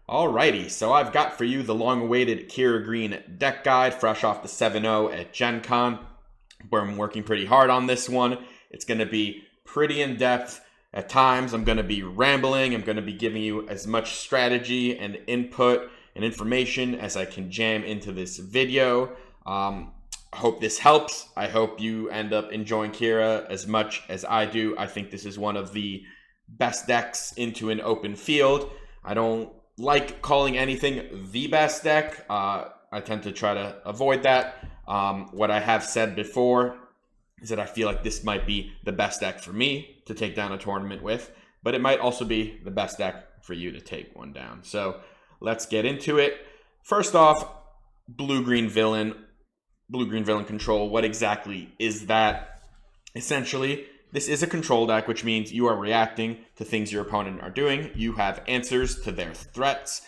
Alrighty, so I've got for you the long-awaited Qi'Ra Green deck guide, fresh off the 7-0 at Gen Con, where I'm working pretty hard on this one. It's going to be pretty in-depth. At times, I'm going to be rambling. I'm going to be giving you as much strategy and input and information as I can jam into this video. I hope this helps. I hope you end up enjoying Qi'Ra as much as I do. I think this is one of the best decks into an open field. I don't like calling anything the best deck. I tend to try to avoid that. What I have said before is that I feel like this might be the best deck for me to take down a tournament with, but it might also be the best deck for you to take one down. So let's get into it. First off, blue-green villain control. What exactly is that? Essentially, this is a control deck, which means you are reacting to things your opponent are doing. You have answers to their threats,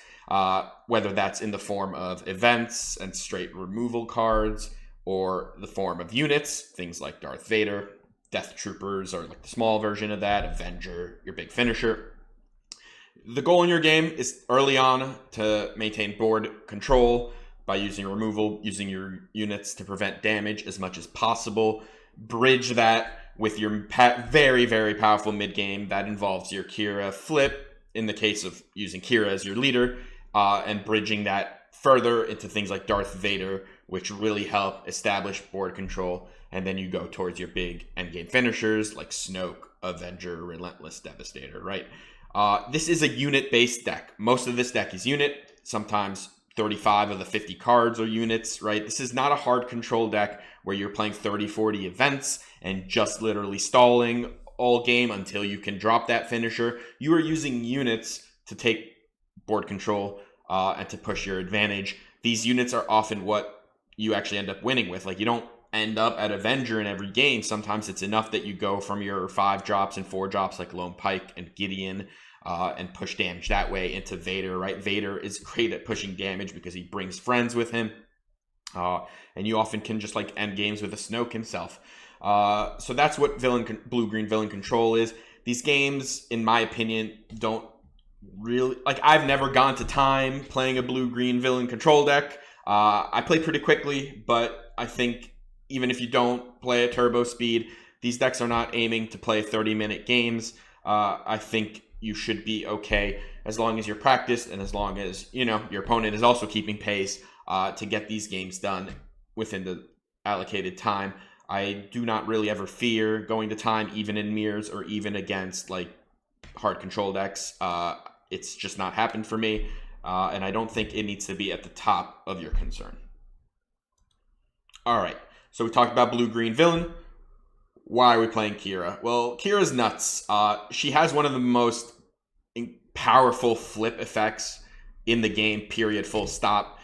whether that's in the form of events and straight removal cards, or the form of units, things like Darth Vader, Death Troopers, or like the small version of that, Avenger, your big finisher. The goal in your game is early on to maintain board control by using removal, using your units to prevent damage as much as possible. Bridge that with your very, very powerful mid-game that involves your Qi'Ra flip, in the case of using Qi'Ra as your leader, and bridging that further into things like Darth Vader, which really help establish board control, and then you go towards your big endgame finishers like Snoke, Avenger, Relentless Devastator, right? This is a unit-based deck. Most of this deck is unit, sometimes 35 of the 50 cards are units, right? This is not a hard control deck where you're playing 30, 40 events and just literally stalling all game until you can drop that finisher. You are using units to take board control and to push your advantage. These units are often what you actually end up winning with. Like, you don't end up at Avenger in every game. Sometimes it's enough that you go from your 5 drops and 4 drops like Lone Pike and Gideon, and push damage that way into Vader, right? Vader is great at pushing damage because he brings friends with him. And you often can just like end games with a Snoke himself. So that's what blue-green villain control is. These games, in my opinion, don't really... Like, I've never gone to time playing a blue-green villain control deck. I play pretty quickly, but I think even if you don't play at turbo speed, these decks are not aiming to play 30-minute games. I think you should be okay as long as you're practiced and as long as, you know, your opponent is also keeping pace to get these games done within the allocated time. I do not really ever fear going to time, even in mirrors or even against like hard control decks. It's just not happened for me, and I don't think it needs to be at the top of your concern. All right, so we talked about blue-green villain. Why are we playing Qi'Ra? Well, Qi'Ra's nuts. She has one of the most powerful flip effects in the game, period, full stop.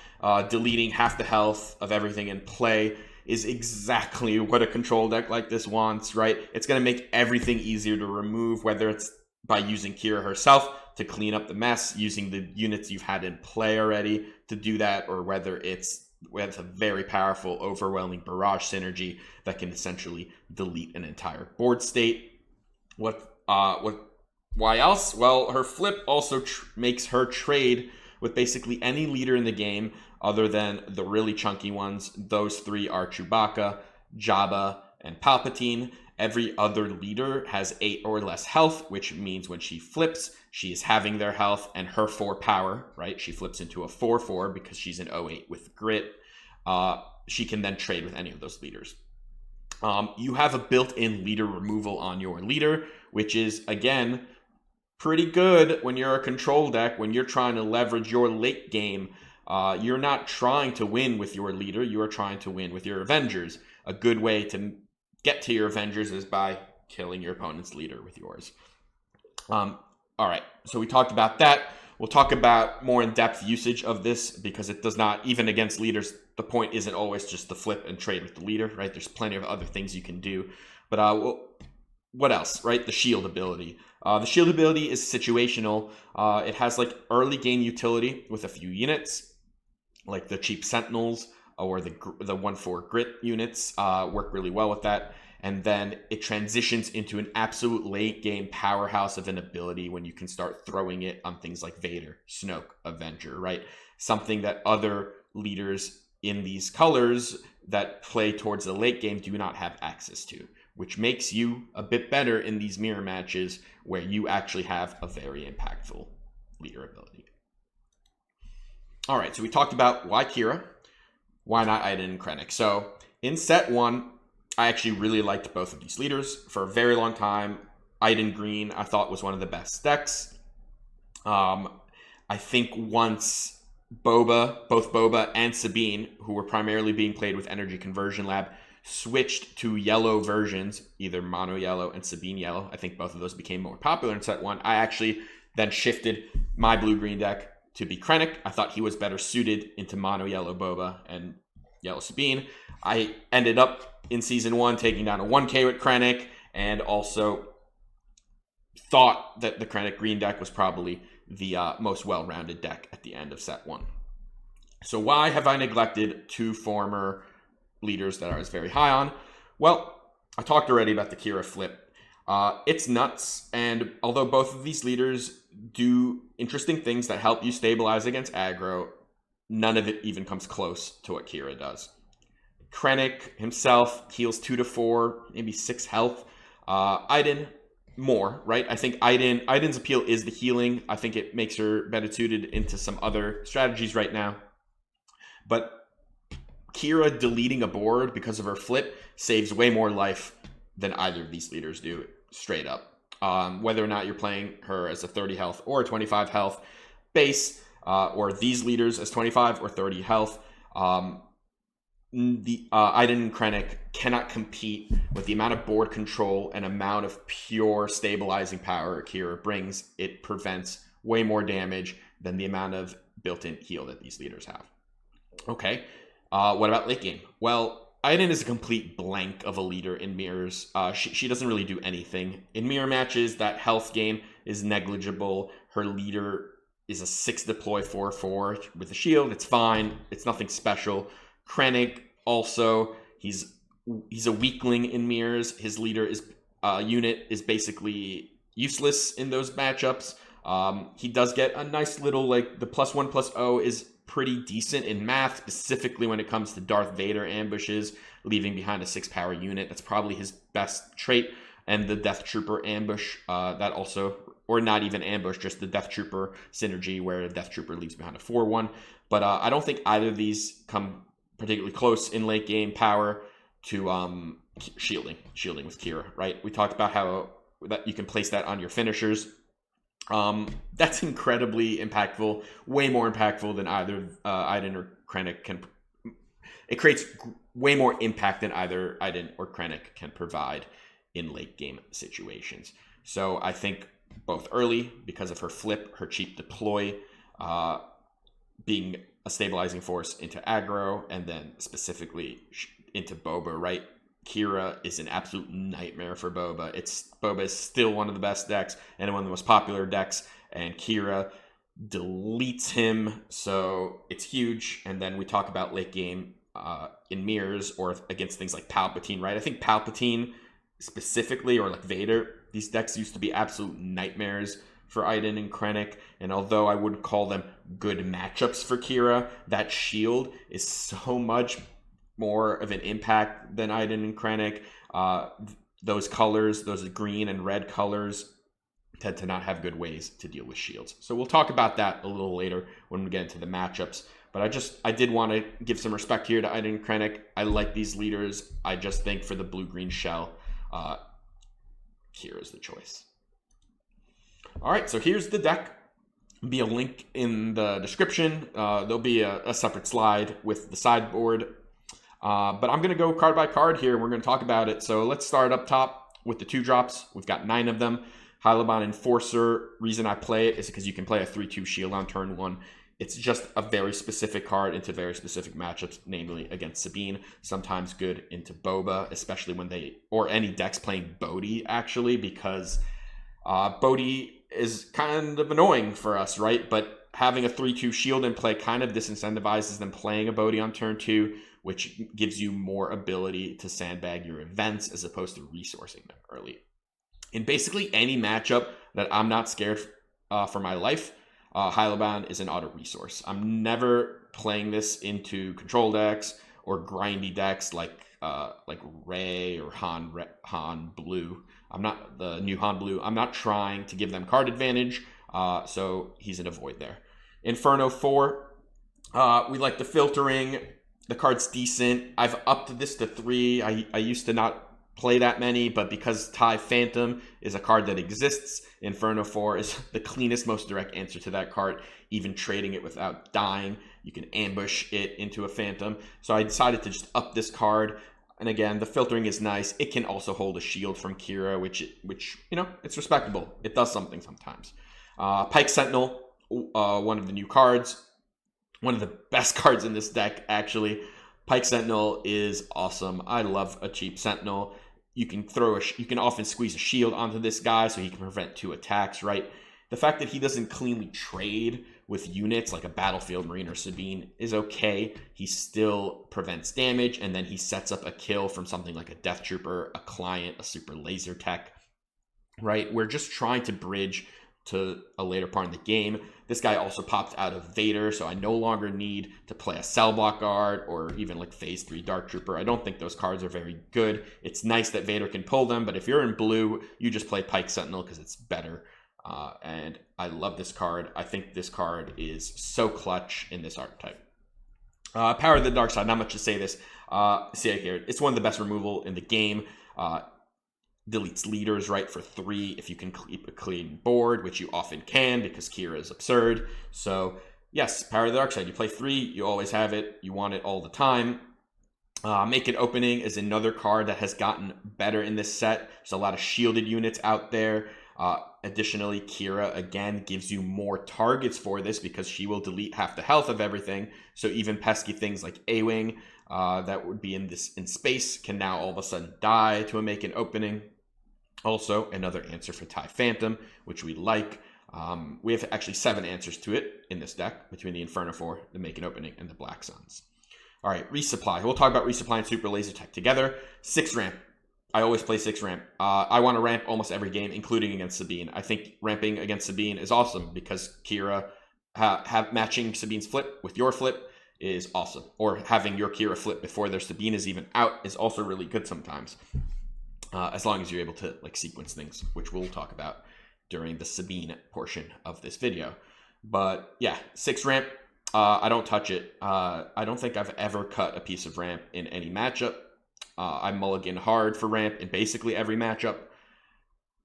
Deleting half the health of everything in play is exactly what a control deck like this wants, right? It's going to make everything easier to remove, whether it's by using Qi'Ra herself to clean up the mess, using the units you've had in play already to do that, or whether it's with a very powerful, overwhelming barrage synergy that can essentially delete an entire board state. Why else? Well, her flip also makes her trade with basically any leader in the game other than the really chunky ones. Those 3 are Chewbacca, Jabba, and Palpatine. Every other leader has 8 or less health, which means when she flips, she is having their health and her 4 power, right? She flips into a 4/4 because she's an 08 with grit. She can then trade with any of those leaders. You have a built-in leader removal on your leader, which is, again, pretty good when you're a control deck, when you're trying to leverage your late game. You're not trying to win with your leader, you are trying to win with your Avengers. A good way to get to your Avengers is by killing your opponent's leader with yours. All right, so we talked about that. We'll talk about more in-depth usage of this because it does not, even against leaders, the point isn't always just to flip and trade with the leader, right? There's plenty of other things you can do. But what else, right? The shield ability. The shield ability is situational. It has like early game utility with a few units, like the cheap Sentinels or the 1/4 grit units work really well with that. and then it transitions into an absolute late game powerhouse of an ability when you can start throwing it on things like Vader, Snoke, Avenger, right? Something that other leaders in these colors that play towards the late game do not have access to, which makes you a bit better in these mirror matches where you actually have a very impactful leader ability. All right, so we talked about why Qi'Ra, why not Iden and Krennic. So in set 1, I actually really liked both of these leaders. For a very long time, Iden Green I thought was one of the best decks. I think once both Boba and Sabine, who were primarily being played with Energy Conversion Lab, switched to yellow versions, either Mono Yellow and Sabine Yellow. I think both of those became more popular in set 1. I actually then shifted my blue-green deck to be Krennic. I thought he was better suited into Mono Yellow Boba and Yellow Sabine. I ended up in Season 1 taking down a 1K with Krennic, and also thought that the Krennic green deck was probably the most well-rounded deck at the end of set 1. So why have I neglected two former leaders that I was very high on? Well, I talked already about the Qi'Ra flip. It's nuts, and although both of these leaders do interesting things that help you stabilize against aggro, none of it even comes close to what Qi'Ra does. Krennic himself heals 2 to 4, maybe 6 health. Iden, more, right? I think Iden's appeal is the healing. I think it makes her better suited into some other strategies right now. But Qi'Ra deleting a board because of her flip saves way more life than either of these leaders do, straight up. Whether or not you're playing her as a 30 health or a 25 health base, or these leaders as 25 or 30 health, Iden and Krennic cannot compete with the amount of board control and amount of pure stabilizing power Qi'Ra brings. It prevents way more damage than the amount of built-in heal that these leaders have. Okay, what about late game? Well, Iden is a complete blank of a leader in mirrors. She doesn't really do anything. In mirror matches, that health gain is negligible. Her leader is a 6 deploy 4/4 with a shield. It's fine. It's nothing special. Krennic also, he's a weakling in mirrors. His leader is unit is basically useless in those matchups. He does get a nice little, like, the +1/+0 is pretty decent in math, specifically when it comes to Darth Vader ambushes, leaving behind a 6 power unit. That's probably his best trait. And the Death Trooper ambush, that also, or not even ambush, just the Death Trooper synergy where the Death Trooper leaves behind a 4/1. But I don't think either of these come particularly close in late game power to shielding with Qi'Ra, right? We talked about how that you can place that on your finishers. That's incredibly impactful, way more impactful than either Iden or Krennic can. It creates way more impact than either Iden or Krennic can provide in late game situations. So I think both early, because of her flip, her cheap deploy, being a stabilizing force into aggro, and then specifically into Boba, right? Qi'Ra is an absolute nightmare for Boba. Boba is still one of the best decks and one of the most popular decks, and Qi'Ra deletes him, so it's huge. And then we talk about late game in mirrors or against things like Palpatine, right? I think Palpatine specifically, or like Vader, these decks used to be absolute nightmares for Iden and Krennic, and although I wouldn't call them good matchups for Qi'Ra, that shield is so much more of an impact than Iden and Krennic. Those colors, those green and red colors, tend to not have good ways to deal with shields. So we'll talk about that a little later when we get into the matchups. But I did want to give some respect here to Iden and Krennic. I like these leaders. I just think for the blue-green shell, Qi'Ra is the choice. All right, so here's the deck. There'll be a link in the description. There'll be a separate slide with the sideboard. But I'm going to go card by card here. We're going to talk about it. So let's start up top with the 2-drops. We've got 9 of them. Hylabon Enforcer. Reason I play it is because you can play a 3/2 shield on turn 1. It's just a very specific card into very specific matchups, namely against Sabine. Sometimes good into Boba, especially when or any decks playing Bodhi, actually, because Bodhi is kind of annoying for us, right? But having a 3/2 shield in play kind of disincentivizes them playing a Bodhi on turn 2, which gives you more ability to sandbag your events as opposed to resourcing them early. In basically any matchup that I'm not scared for my life, Hyloban is an auto resource. I'm never playing this into control decks or grindy decks like Ray or Han Blue. I'm not the new Han Blue. I'm not trying to give them card advantage, so he's an avoid there. Inferno 4, we like the filtering. The card's decent. I've upped this to 3. I used to not play that many, but because TIE Phantom is a card that exists, Inferno 4 is the cleanest, most direct answer to that card. Even trading it without dying, you can ambush it into a Phantom. So I decided to just up this card. And again, the filtering is nice. It can also hold a shield from Qi'Ra, which you know, it's respectable. It does something sometimes. Pike Sentinel, one of the new cards. One of the best cards in this deck, actually. Pike Sentinel is awesome. I love a cheap Sentinel. You can you can often squeeze a shield onto this guy so he can prevent 2 attacks, right? The fact that he doesn't cleanly trade with units like a Battlefield Marine or Sabine is okay. He still prevents damage, and then he sets up a kill from something like a Death Trooper, a Client, a Super Laser Tech, right? We're just trying to bridge to a later part in the game. This guy also popped out of Vader, so I no longer need to play a Cell Block Guard or even like Phase 3 Dark Trooper. I don't think those cards are very good. It's nice that Vader can pull them, but if you're in blue, you just play Pike Sentinel because it's better. And I love this card. I think this card is so clutch in this archetype. Power of the Dark Side, not much to say this. See it here. It's one of the best removal in the game. Deletes leaders, right, for 3 if you can keep a clean board, which you often can because Qi'Ra is absurd. So yes, Power of the Dark Side. You play 3, you always have it. You want it all the time. Make It Opening is another card that has gotten better in this set. There's a lot of shielded units out there. Additionally, Qi'Ra, again, gives you more targets for this because she will delete half the health of everything. So even pesky things like A-Wing that would be in space can now all of a sudden die to a Make An Opening. Also, another answer for TIE Phantom, which we like. We have actually 7 answers to it in this deck between the Inferno 4, the Make An Opening, and the Black Suns. All right, Resupply. We'll talk about Resupply and Super Laser Tech together. 6 ramp. I always play 6 ramp. I want to ramp almost every game, including against Sabine. I think ramping against Sabine is awesome because Qi'Ra matching Sabine's flip with your flip is awesome. Or having your Qi'Ra flip before their Sabine is even out is also really good sometimes. As long as you're able to like sequence things, which we'll talk about during the Sabine portion of this video. But yeah, 6 ramp, I don't touch it. I don't think I've ever cut a piece of ramp in any matchup. I mulligan hard for ramp in basically every matchup.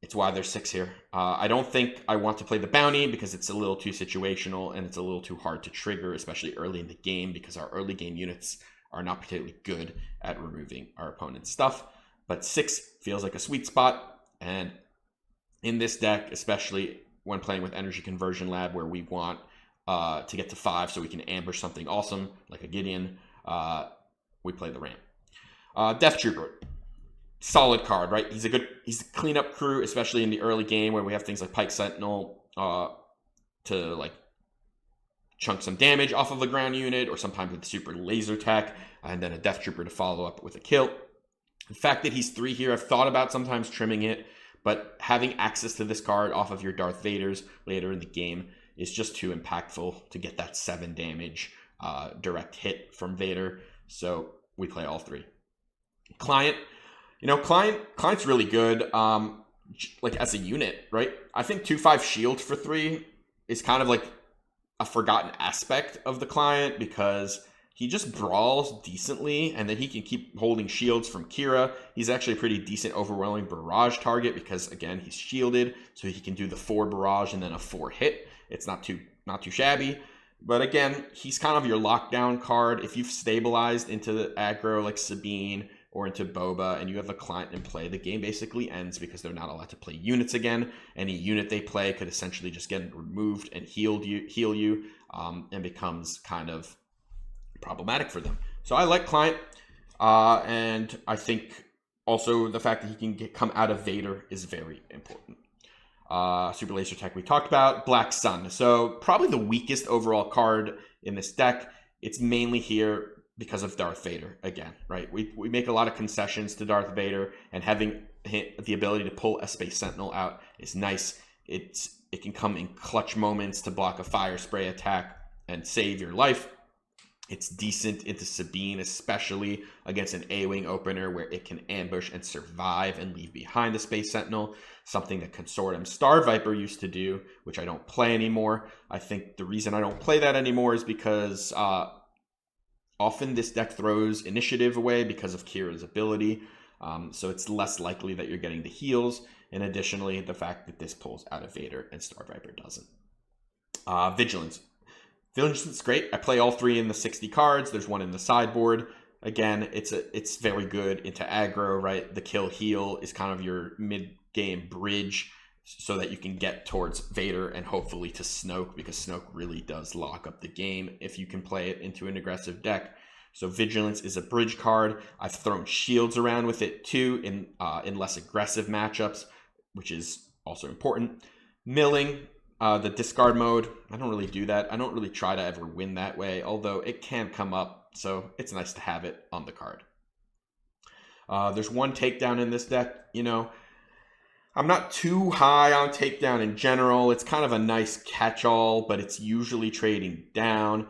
It's why there's 6 here. I don't think I want to play the bounty because it's a little too situational and it's a little too hard to trigger, especially early in the game because our early game units are not particularly good at removing our opponent's stuff. But 6 feels like a sweet spot, and in this deck, especially when playing with Energy Conversion Lab, where we want to get to 5 so we can ambush something awesome, like a Gideon, we play the ramp. Death Trooper, solid card, right? He's a cleanup crew, especially in the early game where we have things like Pike Sentinel to like chunk some damage off of a ground unit, or sometimes with Super Laser Tech, and then a Death Trooper to follow up with a kill. The fact that he's 3 here, I've thought about sometimes trimming it, but having access to this card off of your Darth Vaders later in the game is just too impactful to get that 7 damage direct hit from Vader. So we play all 3. Client, Client's really good, like as a unit, right? I think 2/5 shield for 3 is kind of like a forgotten aspect of the Client because he just brawls decently, and then he can keep holding shields from Qi'Ra. He's actually a pretty decent overwhelming barrage target because, again, he's shielded, so he can do the 4 barrage and then a 4 hit. It's not too shabby. But again, he's kind of your lockdown card. If you've stabilized into the aggro like Sabine or into Boba and you have a Client in play, the game basically ends because they're not allowed to play units again. Any unit they play could essentially just get removed and heal you and becomes kind of problematic for them. So I like Client, and I think also the fact that he can come out of Vader is very important. Super Laser Tech we talked about. Black Sun, so probably the weakest overall card in this deck. It's mainly here because of Darth Vader again, right? We make a lot of concessions to Darth Vader, and having the ability to pull a Space Sentinel out is nice. It can come in clutch moments to block a fire spray attack and save your life. It's decent into Sabine, especially against an A-Wing opener where it can ambush and survive and leave behind the Space Sentinel, something that Consortium Star Viper used to do, which I don't play anymore. I think the reason I don't play that anymore is because often this deck throws initiative away because of Qi'Ra's ability, so it's less likely that you're getting the heals, and additionally, the fact that this pulls out of Vader and Star Viper doesn't. Vigilance. Vigilance is great. I play all 3 in the 60 cards. There's 1 in the sideboard. Again, it's very good into aggro, right? The kill heal is kind of your mid-game bridge so that you can get towards Vader and hopefully to Snoke, because Snoke really does lock up the game if you can play it into an aggressive deck. So Vigilance is a bridge card. I've thrown shields around with it too in less aggressive matchups, which is also important. Milling. The discard mode, I don't really do that. I don't really try to ever win that way, although it can come up, so it's nice to have it on the card. There's 1 takedown in this deck. You know, I'm not too high on takedown in general. It's kind of a nice catch-all, but it's usually trading down.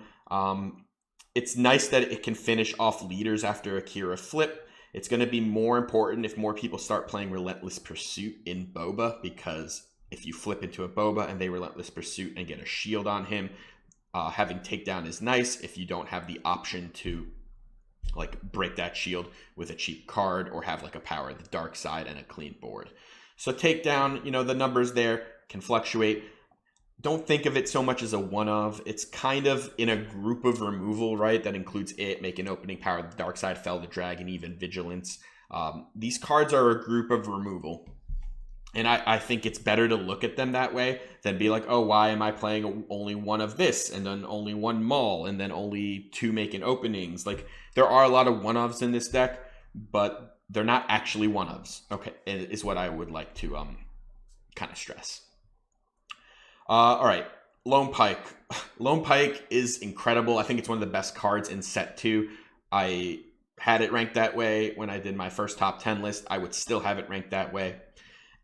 It's nice that it can finish off leaders after a Qi'Ra flip. It's going to be more important if more people start playing Relentless Pursuit in Boba, because if you flip into a Boba and they Relentless Pursuit and get a shield on him, having takedown is nice if you don't have the option to like break that shield with a cheap card or have like a Power of the Dark Side and a clean board. So takedown, you know, the numbers there can fluctuate. Don't think of it so much as a one-of. It's kind of in a group of removal, right? That includes it, Make an Opening, Power of the Dark Side, Fell the Dragon, even Vigilance. These cards are a group of removal. And I think it's better to look at them that way than be like, oh, why am I playing only 1 of this and then only 1 Maul and then only 2 Making Openings? Like, there are a lot of one-ofs in this deck, but they're not actually one-ofs, okay, is what I would like to kind of stress. All right, Lone Pike. Lone Pike is incredible. I think it's one of the best cards in set 2. I had it ranked that way when I did my first top 10 list. I would still have it ranked that way.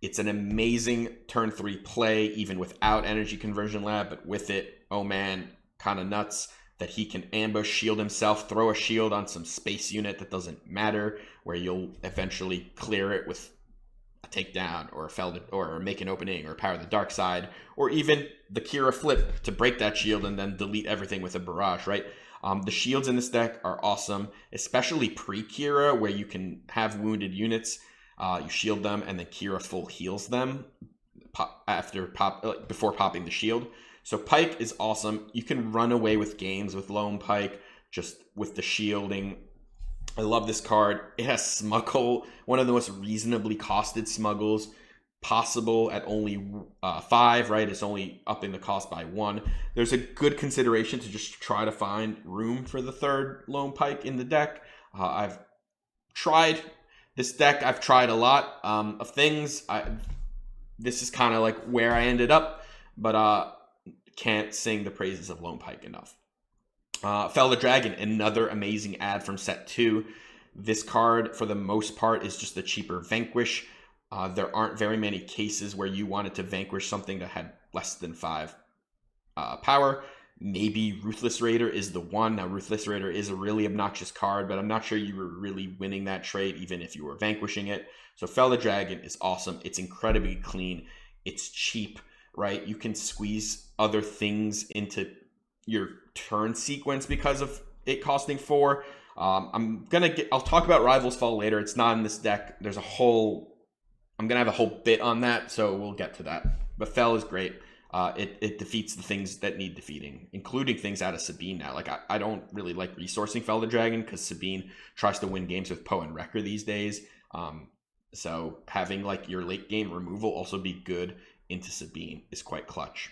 It's an amazing turn 3 play, even without Energy Conversion Lab, but with it, oh man, kind of nuts that he can ambush, shield himself, throw a shield on some space unit that doesn't matter, where you'll eventually clear it with a takedown or or Make an Opening or Power of the Dark Side, or even the Qi'Ra flip to break that shield and then delete everything with a barrage, right? The shields in this deck are awesome, especially pre-Qi'Ra, where you can have wounded units. You shield them, and then Qi'Ra full heals them before popping the shield. So Pike is awesome. You can run away with games with Lone Pike just with the shielding. I love this card. It has Smuggle, one of the most reasonably costed Smuggles possible at only 5, right? It's only upping the cost by 1. There's a good consideration to just try to find room for the 3rd Lone Pike in the deck. I've tried this deck. I've tried a lot of things. This is kind of like where I ended up, but can't sing the praises of Lone Pike enough. Fell the Dragon, another amazing ad from set 2. This card, for the most part, is just a cheaper Vanquish. There aren't very many cases where you wanted to vanquish something that had less than 5 power. Maybe Ruthless Raider is the one. Now, Ruthless Raider is a really obnoxious card, but I'm not sure you were really winning that trade even if you were vanquishing it. So Fell the Dragon is awesome. It's incredibly clean. It's cheap, right? You can squeeze other things into your turn sequence because of it costing 4. I'll talk about Rivals Fall later. It's not in this deck. I'm gonna have a whole bit on that, so we'll get to that. But Fell is great. It defeats the things that need defeating, including things out of Sabine now. Like, I don't really like resourcing Fell the Dragon because Sabine tries to win games with Poe and Wrecker these days. So having like your late game removal also be good into Sabine is quite clutch.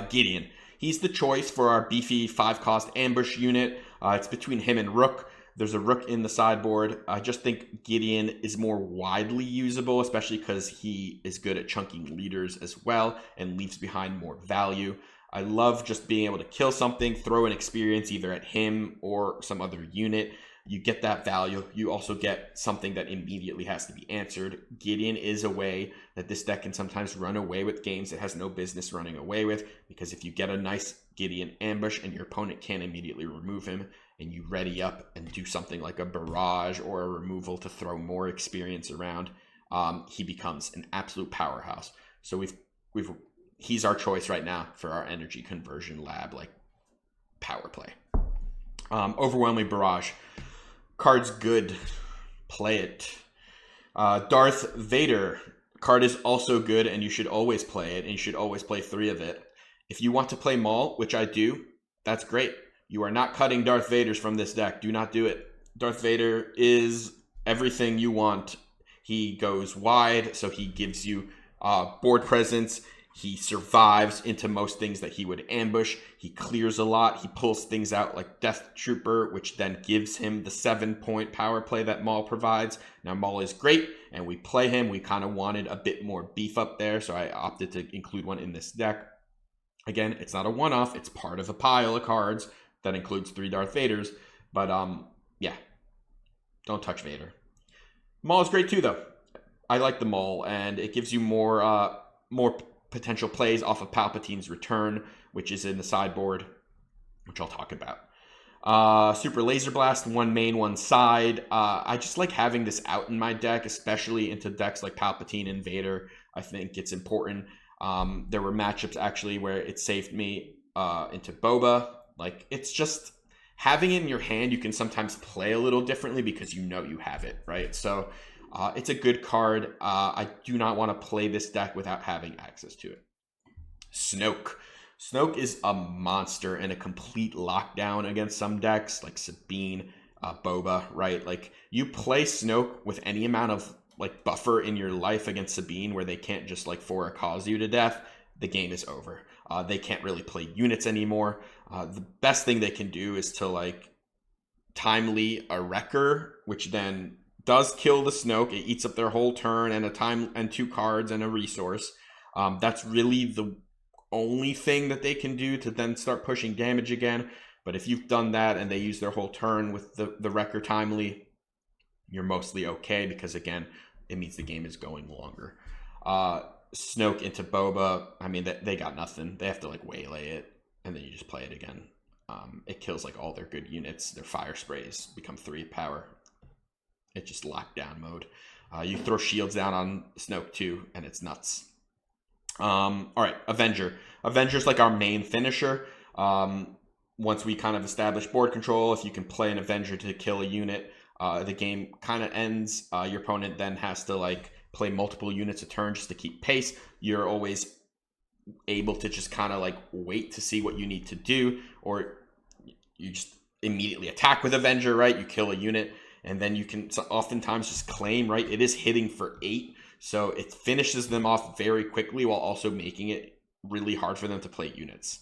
Gideon. He's the choice for our beefy 5-cost ambush unit. It's between him and Rook. There's a Rook in the sideboard. I just think Gideon is more widely usable, especially because he is good at chunking leaders as well and leaves behind more value. I love just being able to kill something, throw an experience either at him or some other unit. You get that value. You also get something that immediately has to be answered. Gideon is a way that this deck can sometimes run away with games it has no business running away with, because if you get a nice Gideon ambush and your opponent can't immediately remove him, and you ready up and do something like a barrage or a removal to throw more experience around, he becomes an absolute powerhouse. So he's our choice right now for our energy conversion lab, like power play. Overwhelming barrage. Card's good. Play it. Darth Vader. Card is also good, and you should always play it, and you should always play 3 of it. If you want to play Maul, which I do, that's great. You are not cutting Darth Vaders from this deck. Do not do it. Darth Vader is everything you want. He goes wide, so he gives you board presence. He survives into most things that he would ambush. He clears a lot. He pulls things out like Death Trooper, which then gives him the 7-point power play that Maul provides. Now, Maul is great, and we play him. We kind of wanted a bit more beef up there, so I opted to include one in this deck. Again, it's not a one-off. It's part of a pile of cards that includes 3 Darth Vaders. But, yeah, don't touch Vader. Maul is great too, though. I like the Maul, and it gives you more potential plays off of Palpatine's return, which is in the sideboard, which I'll talk about. Super Laser Blast, 1 main, 1 side. I just like having this out in my deck, especially into decks like Palpatine and Vader. I think it's important. There were matchups actually where it saved me into Boba. Like, it's just having it in your hand, you can sometimes play a little differently because you know you have it, right? So it's a good card. I do not want to play this deck without having access to it. Snoke. Snoke is a monster and a complete lockdown against some decks like Sabine, Boba, right? Like, you play Snoke with any amount of like buffer in your life against Sabine where they can't just like for a cause you to death, the game is over. They can't really play units anymore. The best thing they can do is to like timely a Wrecker, which then does kill the Snoke. It eats up their whole turn and a time and 2 cards and a resource. That's really the only thing that they can do to then start pushing damage again. But if you've done that and they use their whole turn with the Wrecker timely, you're mostly okay, because again, it means the game is going longer. Snoke into Boba, I mean, they got nothing. They have to like waylay it, and then you just play it again. It kills like all their good units. Their fire sprays become 3 power. It's just lockdown mode. You throw shields down on Snoke too, and it's nuts. All right, Avenger. Avenger's like our main finisher. Once we kind of establish board control, if you can play an Avenger to kill a unit, the game kind of ends. Your opponent then has to like play multiple units a turn just to keep pace. You're always able to just kind of like wait to see what you need to do, or you just immediately attack with Avenger, right? You kill a unit, and then you can oftentimes just claim, right? It is hitting for 8, so it finishes them off very quickly while also making it really hard for them to play units.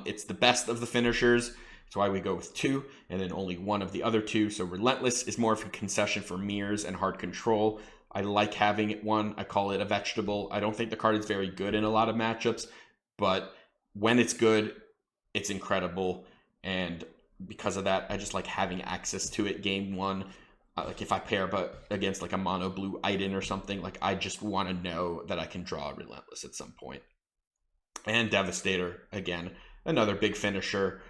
It's the best of the finishers. That's why we go with 2, and then only 1 of the other 2. So Relentless is more of a concession for mirrors and hard control. I like having it 1. I call it a vegetable. I don't think the card is very good in a lot of matchups, but when it's good, it's incredible. And because of that, I just like having access to it game 1. Like if I pair but against like a mono blue Iden or something, like I just want to know that I can draw Relentless at some point. And Devastator, again, another big finisher.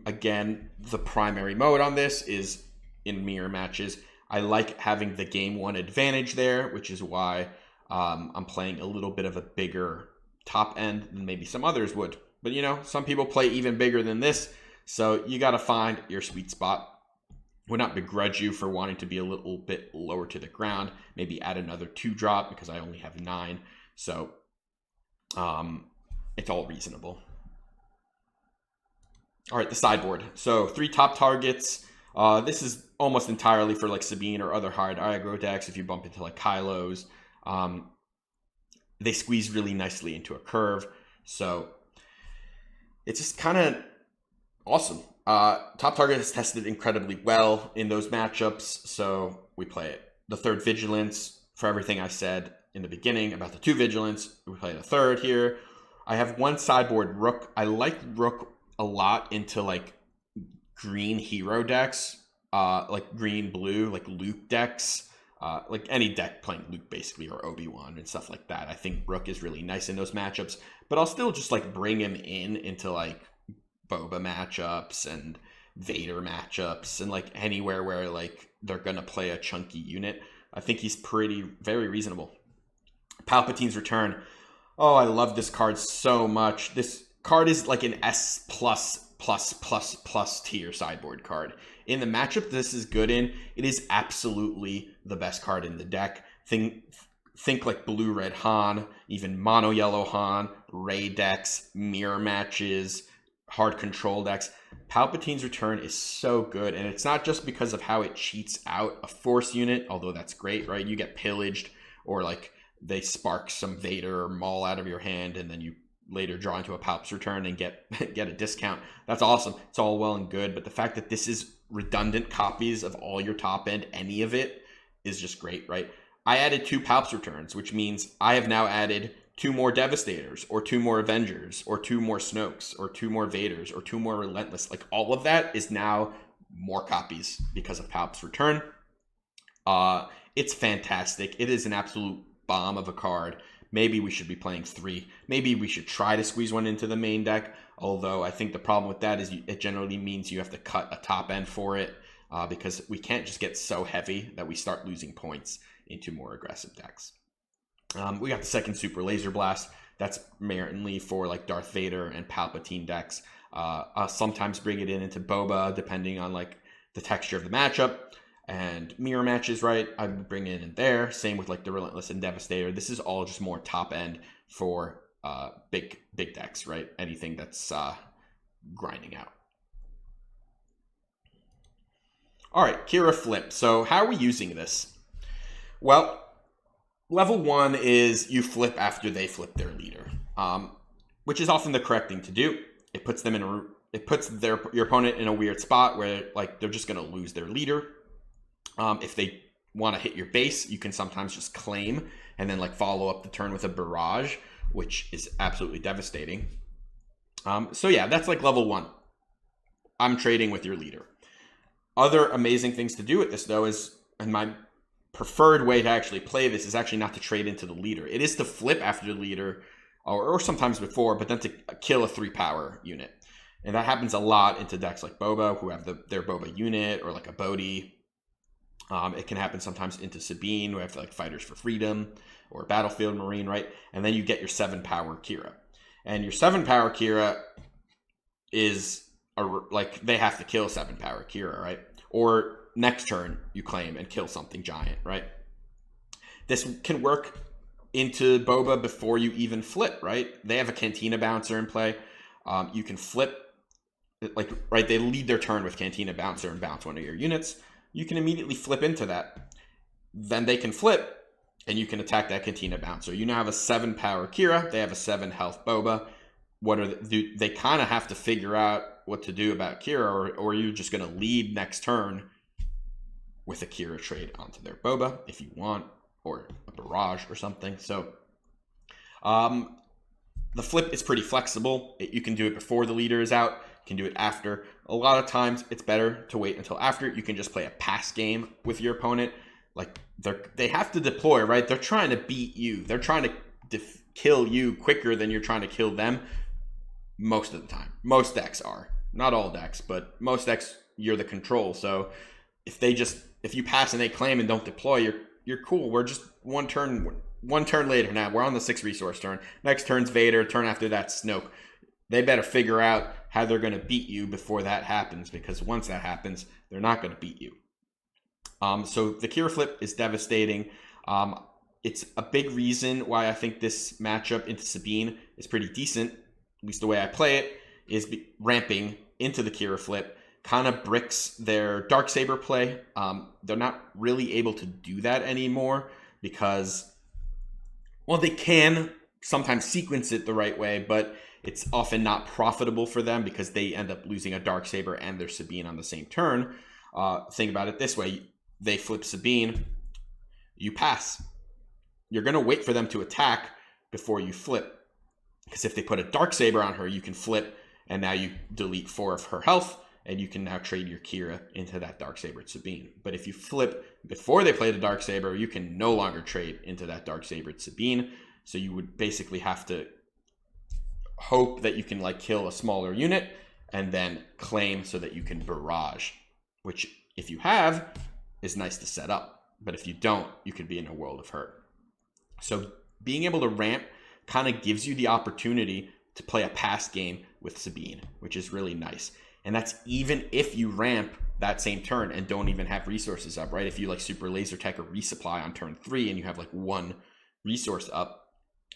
Again, the primary mode on this is in mirror matches. I like having the game 1 advantage there, which is why I'm playing a little bit of a bigger top end than maybe some others would. But you know, some people play even bigger than this, so you got to find your sweet spot. Would not begrudge you for wanting to be a little bit lower to the ground. Maybe add another 2 drop because I only have 9. So it's all reasonable. All right, the sideboard. So 3 top targets. This is almost entirely for like Sabine or other hard aggro decks. If you bump into like Kylo's, they squeeze really nicely into a curve. So it's just kind of awesome. Top target is tested incredibly well in those matchups, so we play it. The 3rd Vigilance, for everything I said in the beginning about the 2 Vigilance, we play the 3rd here. I have one sideboard Rook. I like Rook a lot into like green hero decks, like green blue, like Luke decks, like any deck playing Luke basically, or Obi-Wan and stuff like that. I think Rook is really nice in those matchups, but I'll still just like bring him into like Boba matchups and Vader matchups and like anywhere where like they're gonna play a chunky unit. I think he's very reasonable. Palpatine's Return. Oh, I love this card so much. This card is like an S plus tier sideboard card. In the matchup this is good in, it is absolutely the best card in the deck. Think like blue red Han, even mono yellow Han, Ray decks, mirror matches, hard control decks. Palpatine's Return is so good, and it's not just because of how it cheats out a Force unit, although that's great, right? You get pillaged, or like they spark some Vader or Maul out of your hand, and then you later draw into a Palp's Return and get a discount. That's awesome. It's all well and good, but the fact that this is redundant copies of all your top end, any of it, is just great, right? I added 2 Palp's Returns, which means I have now added 2 more Devastators, or 2 more Avengers, or 2 more Snokes, or 2 more Vaders, or 2 more Relentless. Like, all of that is now more copies because of Palp's Return. It's fantastic. It is an absolute bomb of a card. Maybe we should be playing 3. Maybe we should try to squeeze one into the main deck, although I think the problem with that is it generally means you have to cut a top end for it, because we can't just get so heavy that we start losing points into more aggressive decks. We got the second Super Laser Blast. That's mainly for like Darth Vader and Palpatine decks. I'll sometimes bring it into Boba, depending on like the texture of the matchup. And mirror matches, right? I would bring it in there. Same with like the Relentless and Devastator. This is all just more top end for big decks, right? Anything that's grinding out. All right, Qi'Ra Flip. So how are we using this? Well, level 1 is you flip after they flip their leader, which is often the correct thing to do. It puts them your opponent in a weird spot where like they're just going to lose their leader. If they want to hit your base, you can sometimes just claim and then like follow up the turn with a barrage, which is absolutely devastating. So yeah, that's like level 1. I'm trading with your leader. Other amazing things to do with this though is, and my preferred way to actually play this is actually not to trade into the leader. It is to flip after the leader, or sometimes before, but then to kill a 3-power unit. And that happens a lot into decks like Boba, who have their Boba unit, or like a Bodhi. It can happen sometimes into Sabine, who have like Fighters for Freedom, or Battlefield Marine, right? And then you get your 7-power Qi'Ra. And your 7-power Qi'Ra is like they have to kill 7-power Qi'Ra, right? Or next turn you claim and kill something giant, right? This can work into Boba before you even flip, right? They have a Cantina Bouncer in play. You can flip, like, right? They lead their turn with Cantina Bouncer and bounce one of your units. You can immediately flip into that. Then they can flip, and you can attack that Cantina Bouncer. You now have a 7-power Qi'Ra. They have a 7-health Boba. They kind of have to figure out what to do about Qi'Ra, or you're just going to lead next turn with a Qi'Ra trade onto their Boba if you want, or a barrage or something. So the flip is pretty flexible. You can do it before the leader is out. You can do it after. A lot of times it's better to wait until after. You can just play a pass game with your opponent. Like they have to deploy, right? They're trying to beat you. They're trying to kill you quicker than you're trying to kill them most of the time. Most decks are. Not all decks, but most decks you're the control. So if you pass and they claim and don't deploy, you're cool. We're just one turn later now. We're on the 6 resource turn. Next turn's Vader. Turn after that, Snoke. They better figure out how they're going to beat you before that happens, because once that happens, they're not going to beat you. So the Qi'Ra Flip is devastating. It's a big reason why I think this matchup into Sabine is pretty decent. At least the way I play it is ramping into the Qi'Ra Flip kind of bricks their Darksaber play. They're not really able to do that anymore because, well, they can sometimes sequence it the right way, but it's often not profitable for them because they end up losing a Darksaber and their Sabine on the same turn. Think about it this way. They flip Sabine, you pass. You're going to wait for them to attack before you flip. Because if they put a Darksaber on her, you can flip, and now you delete 4 of her health, and you can now trade your Qi'Ra into that Darksaber Sabine. But if you flip before they play the Darksaber, you can no longer trade into that Darksaber Sabine. So you would basically have to hope that you can like kill a smaller unit and then claim so that you can barrage, which if you have is nice to set up. But if you don't, you could be in a world of hurt. So being able to ramp kind of gives you the opportunity to play a pass game with Sabine, which is really nice. And that's even if you ramp that same turn and don't even have resources up, right? If you like super laser tech or resupply on turn 3 and you have like 1 resource up,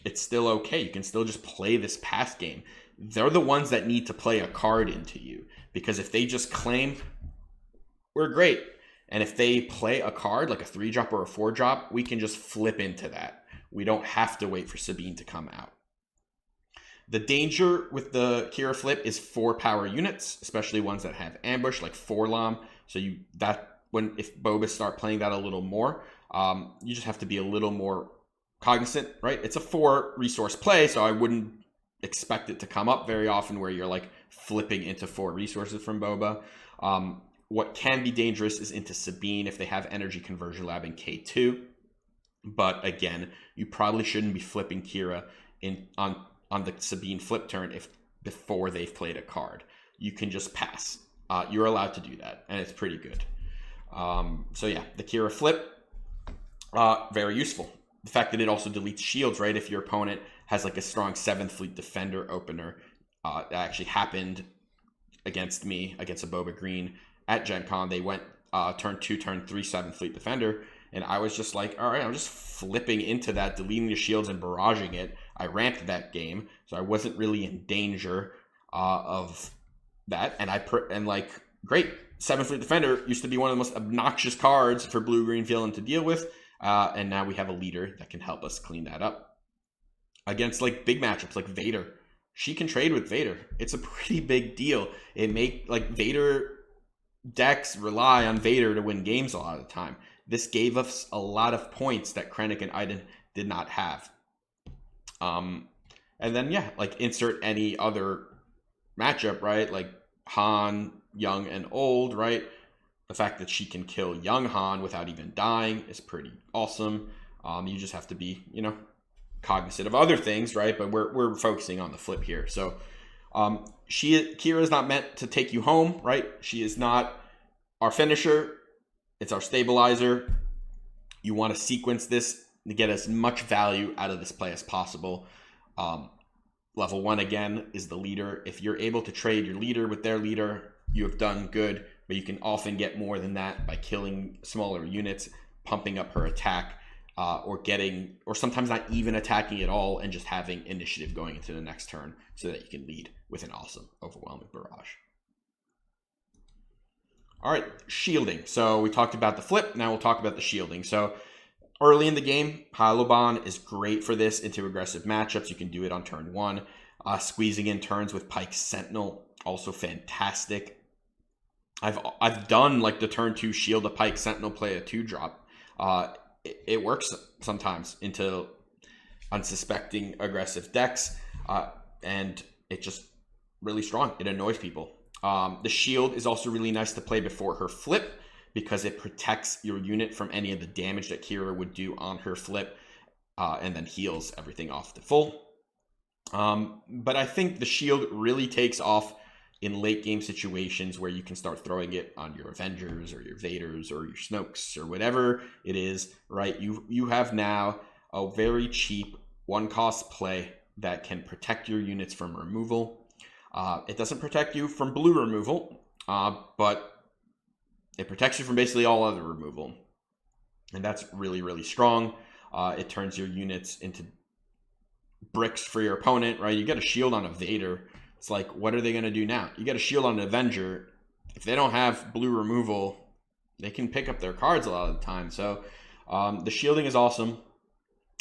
it's still okay. You can still just play this pass game. They're the ones that need to play a card into you, because if they just claim, we're great. And if they play a card like a 3-drop or a 4-drop, we can just flip into that. We don't have to wait for Sabine to come out. The danger with the Qi'Ra flip is 4 power units, especially ones that have ambush, like 4-LOM. So if Boba start playing that a little more, you just have to be a little more cognizant, right? It's a 4 resource play, so I wouldn't expect it to come up very often where you're like flipping into 4 resources from Boba. What can be dangerous is into Sabine if they have energy conversion lab in K2. But again, you probably shouldn't be flipping Qi'Ra on the Sabine flip turn before they've played a card. You can just pass. You're allowed to do that, and it's pretty good. So yeah, the Qi'Ra flip, very useful. The fact that it also deletes shields, right? If your opponent has like a strong 7th Fleet Defender opener, that actually happened against me, against a Boba Green at Gen Con. They went turn 2, turn 3, 7th Fleet Defender. And I was just like, all right, I'm just flipping into that, deleting the shields and barraging it. I ramped that game, so I wasn't really in danger of that. And great, 7th Fleet Defender used to be one of the most obnoxious cards for blue-green villain to deal with. And now we have a leader that can help us clean that up. Against like big matchups like Vader, she can trade with Vader. It's a pretty big deal. Vader decks rely on Vader to win games a lot of the time. This gave us a lot of points that Krennic and Iden did not have. And then, yeah, like insert any other matchup, right? Like Han, young and old, right? The fact that she can kill young Han without even dying is pretty awesome. You just have to be, cognizant of other things, right? But we're focusing on the flip here. So Qi'Ra is not meant to take you home, right? She is not our finisher. It's our stabilizer. You want to sequence this to get as much value out of this play as possible. Level 1, again, is the leader. If you're able to trade your leader with their leader, you have done good, but you can often get more than that by killing smaller units, pumping up her attack, or sometimes not even attacking at all and just having initiative going into the next turn so that you can lead with an awesome, overwhelming barrage. All right, shielding. So we talked about the flip. Now we'll talk about the shielding. So early in the game, Pylobon is great for this into aggressive matchups. You can do it on turn 1. Squeezing in turns with Pike Sentinel, also fantastic. I've done like the turn 2 shield a Pike Sentinel play a 2-drop. It works sometimes into unsuspecting aggressive decks, and it's just really strong. It annoys people. The shield is also really nice to play before her flip because it protects your unit from any of the damage that Qi'Ra would do on her flip, and then heals everything off to full. But I think the shield really takes off in late game situations where you can start throwing it on your Avengers or your Vaders or your Snokes or whatever it is, right? You have now a very cheap 1-cost play that can protect your units from removal. It doesn't protect you from blue removal, but it protects you from basically all other removal. And that's really, really strong. It turns your units into bricks for your opponent, right? You get a shield on a Vader. It's like, what are they going to do now? You get a shield on an Avenger. If they don't have blue removal, they can pick up their cards a lot of the time. So the shielding is awesome.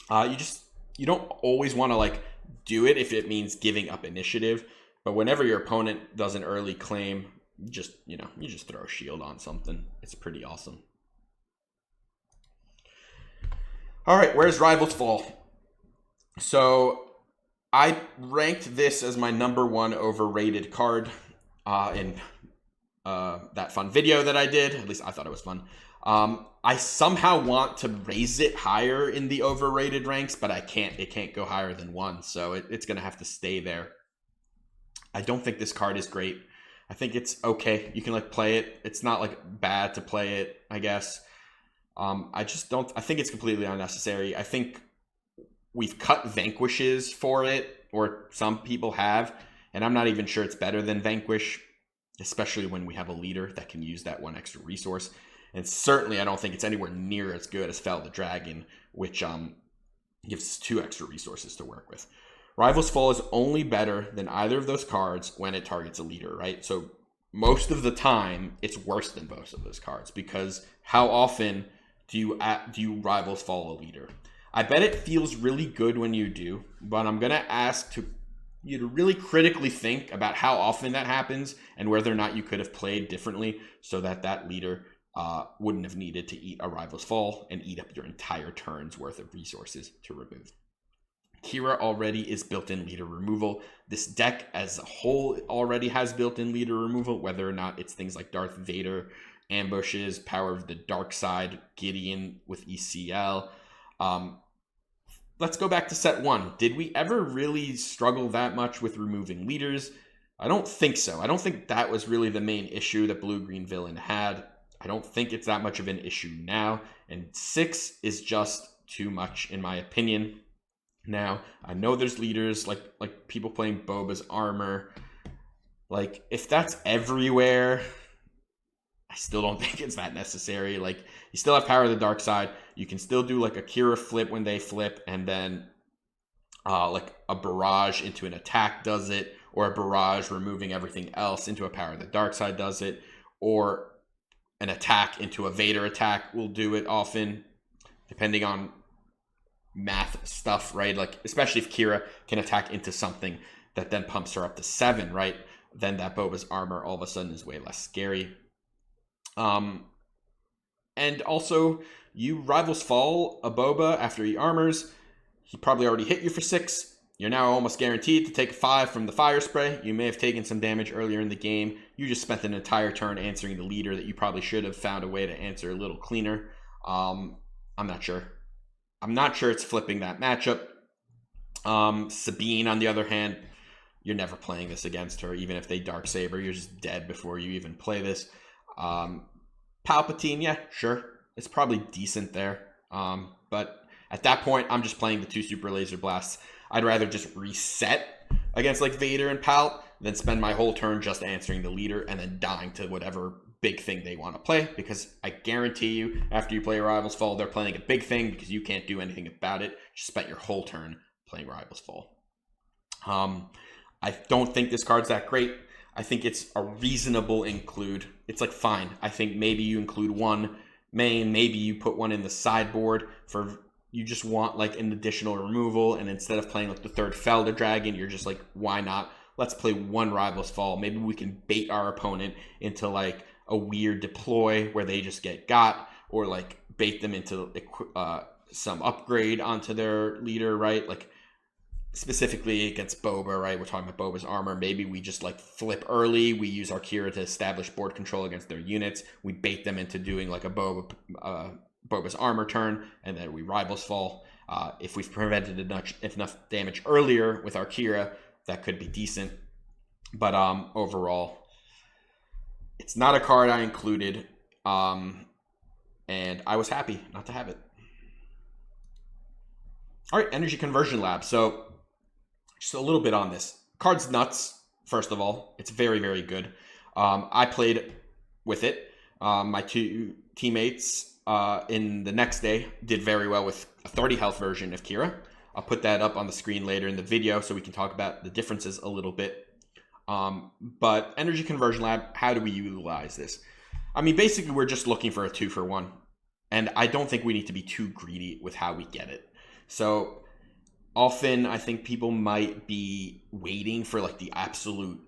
You don't always want to like do it if it means giving up initiative. But whenever your opponent does an early claim, you just throw a shield on something. It's pretty awesome. All right, where's Rivals fall? So I ranked this as my #1 overrated card in that fun video that I did. At least I thought it was fun. I somehow want to raise it higher in the overrated ranks, but I can't. It can't go higher than 1, so it's going to have to stay there. I don't think this card is great. I think it's okay. You can like play it. It's not like bad to play it, I guess. I just don't. I think it's completely unnecessary. I think we've cut Vanquishes for it, or some people have, and I'm not even sure it's better than Vanquish, especially when we have a leader that can use that 1 extra resource. And certainly I don't think it's anywhere near as good as Fell the Dragon, which gives us 2 extra resources to work with. Rival's Fall is only better than either of those cards when it targets a leader, right? So most of the time, it's worse than both of those cards, because how often do you Rival's Fall a leader? I bet it feels really good when you do, but I'm going to ask you to really critically think about how often that happens and whether or not you could have played differently so that that leader wouldn't have needed to eat a Rival's Fall and eat up your entire turn's worth of resources to remove. Qi'Ra already is built-in leader removal. This deck as a whole already has built-in leader removal, whether or not it's things like Darth Vader, ambushes, Power of the Dark Side, Gideon with ECL. Let's go back to set 1. Did we ever really struggle that much with removing leaders? I don't think so. I don't think that was really the main issue that Blue-Green Villain had. I don't think it's that much of an issue now, and 6 is just too much in my opinion. Now, I know there's leaders like people playing Boba's Armor. Like, if that's everywhere, I still don't think it's that necessary. Like, you still have Power of the Dark Side. You can still do like a Qi'Ra flip when they flip, and then like a barrage into an attack does it, or a barrage removing everything else into a Power of the Dark Side does it, or an attack into a Vader attack will do it often, depending on math stuff, right? Like, especially if Qi'Ra can attack into something that then pumps her up to 7, right? Then that Boba's Armor all of a sudden is way less scary. And also, you Rival's Fall a Boba after he armors. He probably already hit you for 6. You're now almost guaranteed to take a 5 from the Fire Spray. You may have taken some damage earlier in the game. You just spent an entire turn answering the leader that you probably should have found a way to answer a little cleaner. I'm not sure. I'm not sure it's flipping that matchup. Sabine, on the other hand, you're never playing this against her. Even if they Darksaber, you're just dead before you even play this. Palpatine, yeah, sure. It's probably decent there. But at that point, I'm just playing the 2 Super Laser Blasts. I'd rather just reset against like Vader and Pal than spend my whole turn just answering the leader and then dying to whatever big thing they want to play, because I guarantee you after you play Rival's Fall, they're playing a big thing because you can't do anything about it. You spent your whole turn playing Rival's Fall. I don't think this card's that great. I think it's a reasonable include. It's like fine. I think maybe you include 1 main, maybe you put 1 in the sideboard for you just want like an additional removal, and instead of playing like the 3rd Felder Dragon, you're just like, why not? Let's play 1 Rival's Fall. Maybe we can bait our opponent into like a weird deploy where they just get got, or like bait them into some upgrade onto their leader, right? Like specifically against Boba, right? We're talking about Boba's Armor. Maybe we just like flip early. We use our Qi'Ra to establish board control against their units. We bait them into doing like a Boba's Armor turn, and then we Rival's Fall. If we've prevented enough damage earlier with our Qi'Ra, that could be decent. But overall, it's not a card I included, and I was happy not to have it. All right, Energy Conversion Lab. So just a little bit on this. Card's nuts, first of all. It's very, very good. I played with it. My 2 teammates in the next day did very well with a 30 health version of Qi'Ra. I'll put that up on the screen later in the video so we can talk about the differences a little bit. But Energy Conversion Lab, how do we utilize this? I mean, basically, we're just looking for a 2-for-1. And I don't think we need to be too greedy with how we get it. So often, I think people might be waiting for like the absolute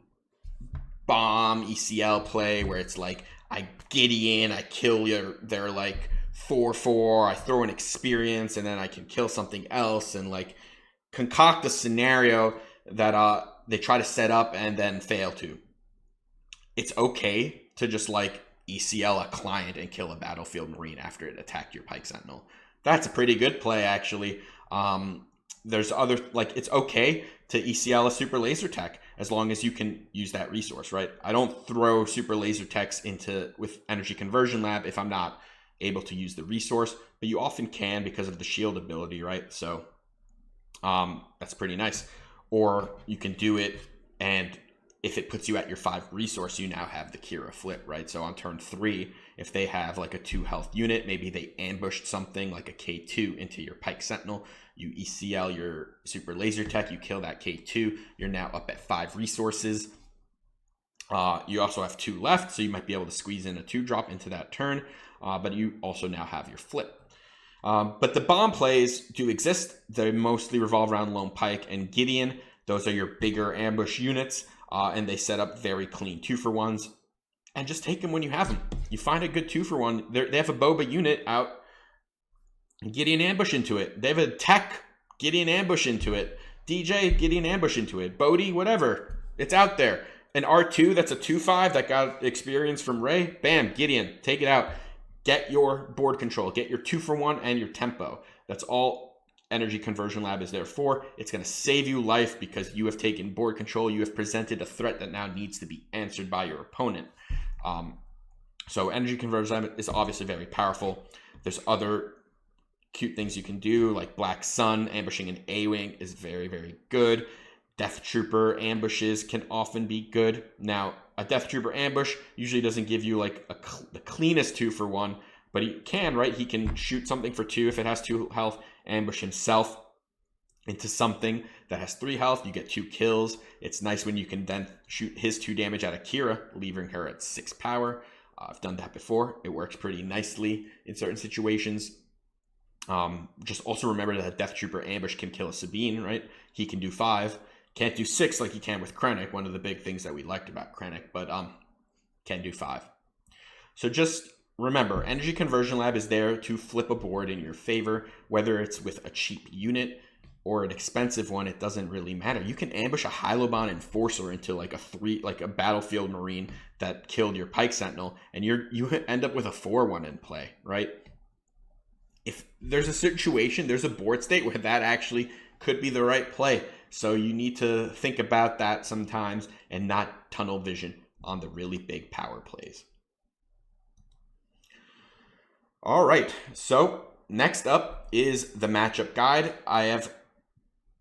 bomb ECL play where it's like, I Gideon, I kill their like 4/4, I throw an experience, and then I can kill something else and like concoct a scenario that they try to set up and then fail to. It's okay to just like ECL a client and kill a battlefield marine after it attacked your Pike Sentinel. That's a pretty good play, actually. There's other, like, it's okay to ECL a super laser tech as long as you can use that resource, right? I don't throw super laser techs with energy conversion lab if I'm not able to use the resource, but you often can because of the shield ability, right? So that's pretty nice. Or you can do it, and if it puts you at your 5 resource, you now have the Qi'Ra flip, right? So on turn 3, if they have like a 2 health unit, maybe they ambushed something like a K2 into your Pike Sentinel, you ECL your super laser tech, you kill that K2, you're now up at 5 resources. You also have 2 left, so you might be able to squeeze in a 2-drop into that turn, but you also now have your flip. But the bomb plays do exist. They mostly revolve around Lone Pike and Gideon. Those are your bigger ambush units, and they set up very clean 2-for-1s. And just take them when you have them. You find a good 2-for-1. They have a Boba unit out. Gideon ambush into it. They have a tech. Gideon ambush into it. DJ, Gideon ambush into it. Bodhi, whatever. It's out there. An R2 that's a 2-5 that got experience from Rey. Bam, Gideon, take it out. Get your board control. Get your 2-for-1 and your tempo. That's all Energy Conversion Lab is there for. It's going to save you life because you have taken board control. You have presented a threat that now needs to be answered by your opponent. So Energy Conversion Lab is obviously very powerful. There's other cute things you can do, like Black Sun ambushing an A-Wing is very, very good. Death Trooper ambushes can often be good. Now, a Death Trooper ambush usually doesn't give you like the cleanest 2-for-1, but he can, right? He can shoot something for 2 if it has 2 health, ambush himself into something that has 3 health. You get 2 kills. It's nice when you can then shoot his 2 damage out of Qi'Ra, leaving her at 6 power. I've done that before. It works pretty nicely in certain situations. Just also remember that a Death Trooper ambush can kill a Sabine, right? He can do 5. Can't do 6 like he can with Krennic, one of the big things that we liked about Krennic, but can do 5. So just remember, Energy Conversion Lab is there to flip a board in your favor, whether it's with a cheap unit or an expensive one, it doesn't really matter. You can ambush a Hyloban Enforcer into like a battlefield marine that killed your Pike Sentinel, and you end up with a 4-1 in play, right? If there's a situation, there's a board state where that actually could be the right play. So you need to think about that sometimes and not tunnel vision on the really big power plays. All right, so next up is the matchup guide. I have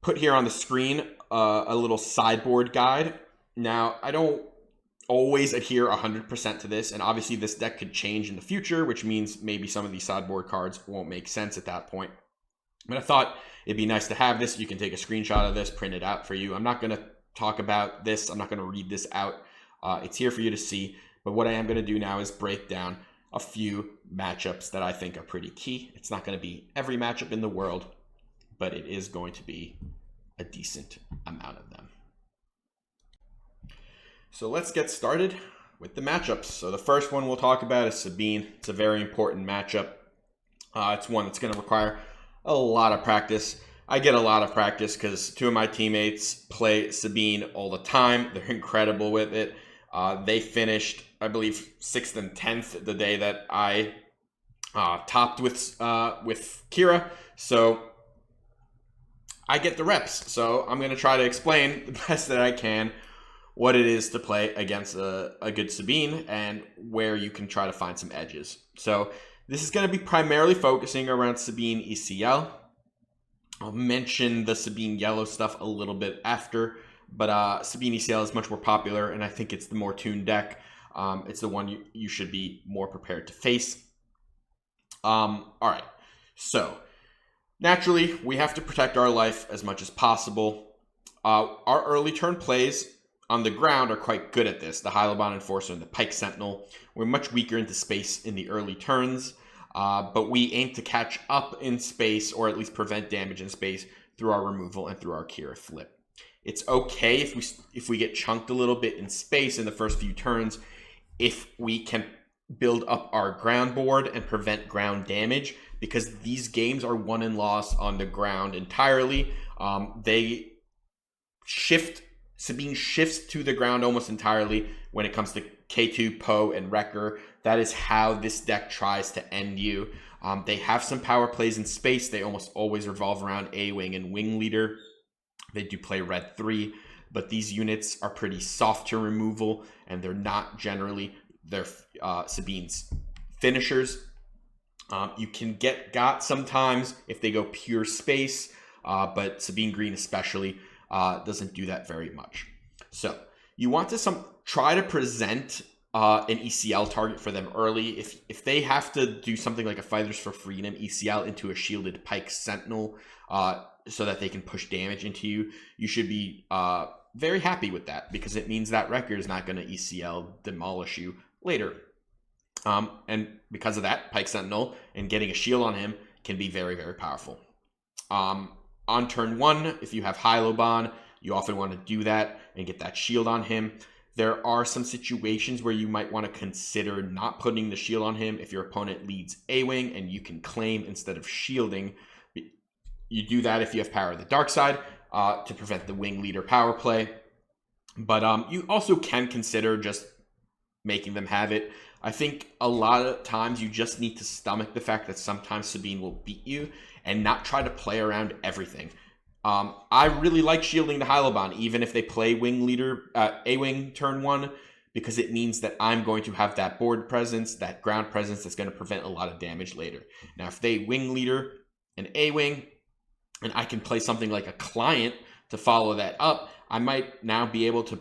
put here on the screen a little sideboard guide. Now, I don't always adhere 100% to this, and obviously this deck could change in the future, which means maybe some of these sideboard cards won't make sense at that point. But I thought it'd be nice to have this. You can take a screenshot of this, print it out for you. I'm not going to talk about this. I'm not going to read this out. It's here for you to see. But what I am going to do now is break down a few matchups that I think are pretty key. It's not going to be every matchup in the world, but it is going to be a decent amount of them. So let's get started with the matchups. So the first one we'll talk about is Sabine. It's a very important matchup. It's one that's going to require a lot of practice. I get a lot of practice because 2 of my teammates play Sabine all the time. They're incredible with it. They finished, I believe, 6th and 10th the day that I topped with Qi'Ra. So I get the reps. So I'm going to try to explain the best that I can what it is to play against a good Sabine and where you can try to find some edges. So this is going to be primarily focusing around Sabine ECL. I'll mention the Sabine yellow stuff a little bit after, but Sabine ECL is much more popular, and I think it's the more tuned deck. It's the one you should be more prepared to face. All right, so naturally, we have to protect our life as much as possible. Our early turn plays on the ground are quite good at this. The Hyloban Enforcer and the Pike Sentinel. We're much weaker into space in the early turns, but we aim to catch up in space, or at least prevent damage in space, through our removal and through our Qi'Ra flip. It's okay if we get chunked a little bit in space in the first few turns, if we can build up our ground board and prevent ground damage, because these games are won and lost on the ground entirely. Sabine shifts to the ground almost entirely when it comes to K2, Poe, and Wrecker. That is how this deck tries to end you. They have some power plays in space. They almost always revolve around A-Wing and Wing Leader. They do play Red 3, but these units are pretty soft to removal, and they're not generally their Sabine's finishers. You can get got sometimes if they go pure space, but Sabine Green especially doesn't do that very much. So you want to try to present an ECL target for them early. If they have to do something like a Fighters for Freedom ECL into a shielded Pike Sentinel so that they can push damage into you, you should be very happy with that, because it means that Wrecker is not going to ECL demolish you later. And because of that, Pike Sentinel and getting a shield on him can be very, very powerful. On turn 1, if you have Hylobon, you often want to do that and get that shield on him. There are some situations where you might want to consider not putting the shield on him if your opponent leads A-Wing and you can claim instead of shielding. You do that if you have Power of the Dark Side to prevent the Wing Leader power play. But you also can consider just making them have it. I think a lot of times you just need to stomach the fact that sometimes Sabine will beat you and not try to play around everything. I really like shielding the Hylobon, even if they play Wing Leader, A-Wing turn 1, because it means that I'm going to have that board presence, that ground presence that's going to prevent a lot of damage later. Now, if they Wing Leader and A-Wing, and I can play something like a Client to follow that up, I might now be able to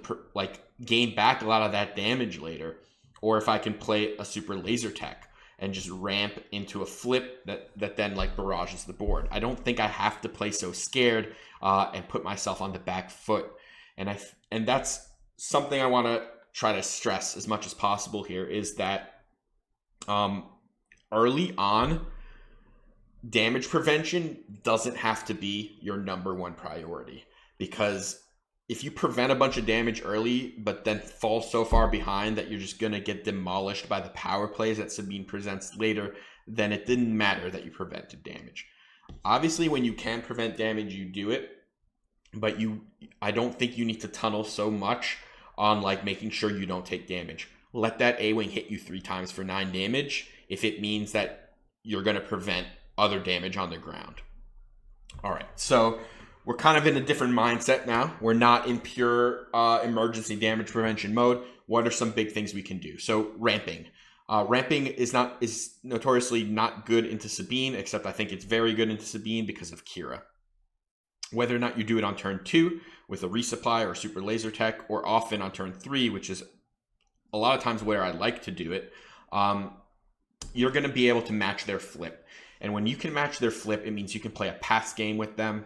gain back a lot of that damage later. Or if I can play a Super Laser Tech and just ramp into a flip that then barrages the board. I don't think I have to play so scared and put myself on the back foot. And that's something I want to try to stress as much as possible here, is that early on, damage prevention doesn't have to be your number one priority. Because if you prevent a bunch of damage early, but then fall so far behind that you're just going to get demolished by the power plays that Sabine presents later, then it didn't matter that you prevented damage. Obviously, when you can prevent damage, you do it. But I don't think you need to tunnel so much on making sure you don't take damage. Let that A-Wing hit you 3 times for 9 damage if it means that you're going to prevent other damage on the ground. All right, so we're kind of in a different mindset now. We're not in pure emergency damage prevention mode. What are some big things we can do? So ramping. Ramping is notoriously not good into Sabine, except I think it's very good into Sabine because of Qi'Ra. Whether or not you do it on turn 2 with a resupply or super laser tech, or often on turn 3, which is a lot of times where I like to do it, you're going to be able to match their flip. And when you can match their flip, it means you can play a pass game with them,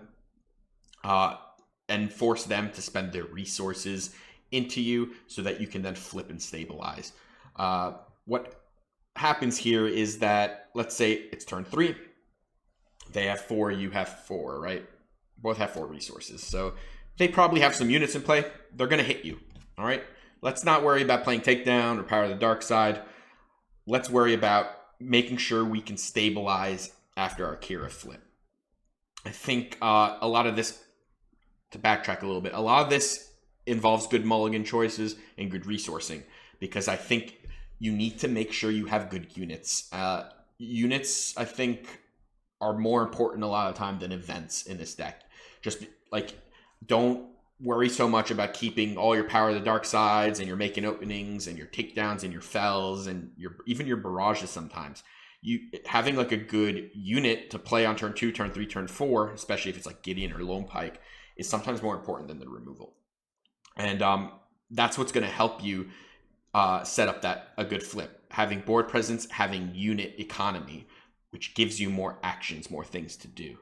and force them to spend their resources into you so that you can then flip and stabilize. What happens here is that, let's say it's turn 3. They have 4, you have 4, right? Both have 4 resources. So they probably have some units in play. They're going to hit you, all right? Let's not worry about playing Takedown or Power of the Dark Side. Let's worry about making sure we can stabilize after our Qi'Ra flip. I think a lot of this, to backtrack a little bit, a lot of this involves good mulligan choices and good resourcing, because I think you need to make sure you have good units. Units, I think, are more important a lot of time than events in this deck. Just don't worry so much about keeping all your Power of the Dark Sides and your making openings and your takedowns and your fells and even your barrages sometimes. Having a good unit to play on turn 2, turn 3, turn 4, especially if it's Gideon or Lone Pike, is sometimes more important than the removal. And that's what's going to help you set up a good flip. Having board presence, having unit economy, which gives you more actions, more things to do.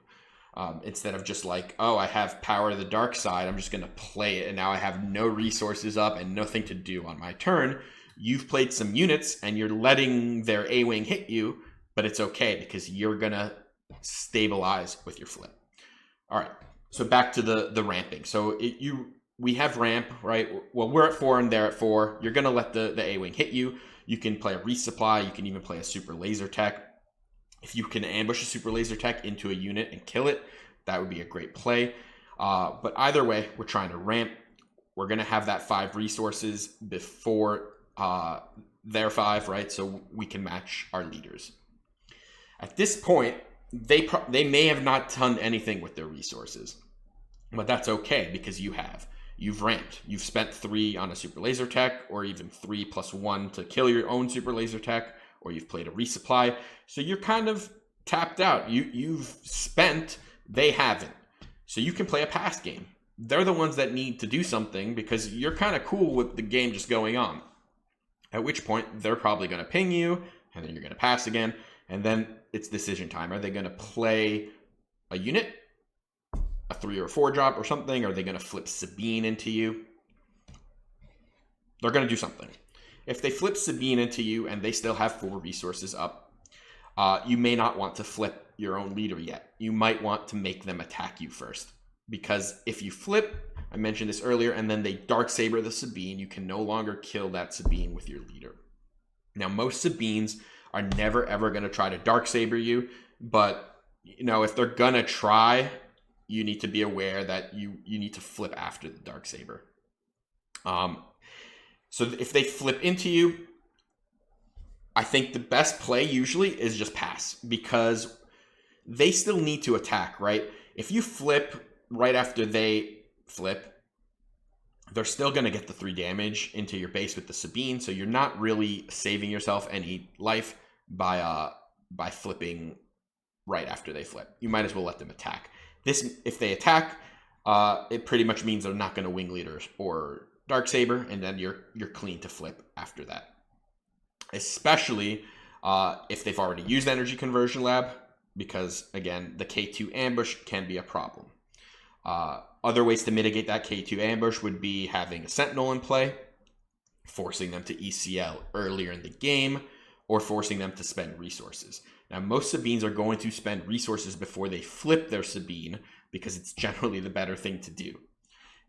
Instead of just I have Power of the Dark Side, I'm just going to play it, and now I have no resources up and nothing to do on my turn. You've played some units, and you're letting their A-Wing hit you, but it's okay because you're going to stabilize with your flip. All right, so back to the ramping. So we have ramp, right? Well, we're at 4 and they're at 4. You're going to let the A-Wing hit you. You can play a resupply. You can even play a super laser tech. If you can ambush a super laser tech into a unit and kill it, that would be a great play. But either way, we're trying to ramp. We're going to have that 5 resources before their 5, right? So we can match our leaders. At this point, they may have not done anything with their resources, but that's okay because you've ramped. You've spent 3 on a super laser tech, or even 3 plus 1 to kill your own super laser tech, or you've played a resupply. So you're kind of tapped out. You've spent, they haven't. So you can play a pass game. They're the ones that need to do something because you're kind of cool with the game just going on. At which point, they're probably going to ping you, and then you're going to pass again, and then it's decision time. Are they going to play a unit, a 3 or 4 drop or something? Are they going to flip Sabine into you? They're going to do something. If they flip Sabine into you and they still have 4 resources up, you may not want to flip your own leader yet. You might want to make them attack you first. Because if you flip, I mentioned this earlier, and then they Darksaber the Sabine, you can no longer kill that Sabine with your leader. Now, most Sabines are never ever going to try to Darksaber you, but if they're going to try, you need to be aware that you need to flip after the Darksaber. So if they flip into you, I think the best play usually is just pass, because they still need to attack, right? If you flip right after they flip, they're still going to get the 3 damage into your base with the Sabine, so you're not really saving yourself any life by flipping right after they flip. You might as well let them attack. If they attack, it pretty much means they're not going to wing leaders or Darksaber, and then you're clean to flip after that. Especially if they've already used Energy Conversion Lab, because again, the K2 ambush can be a problem. Other ways to mitigate that K2 ambush would be having a Sentinel in play, forcing them to ECL earlier in the game, or forcing them to spend resources. Now, most Sabines are going to spend resources before they flip their Sabine, because it's generally the better thing to do.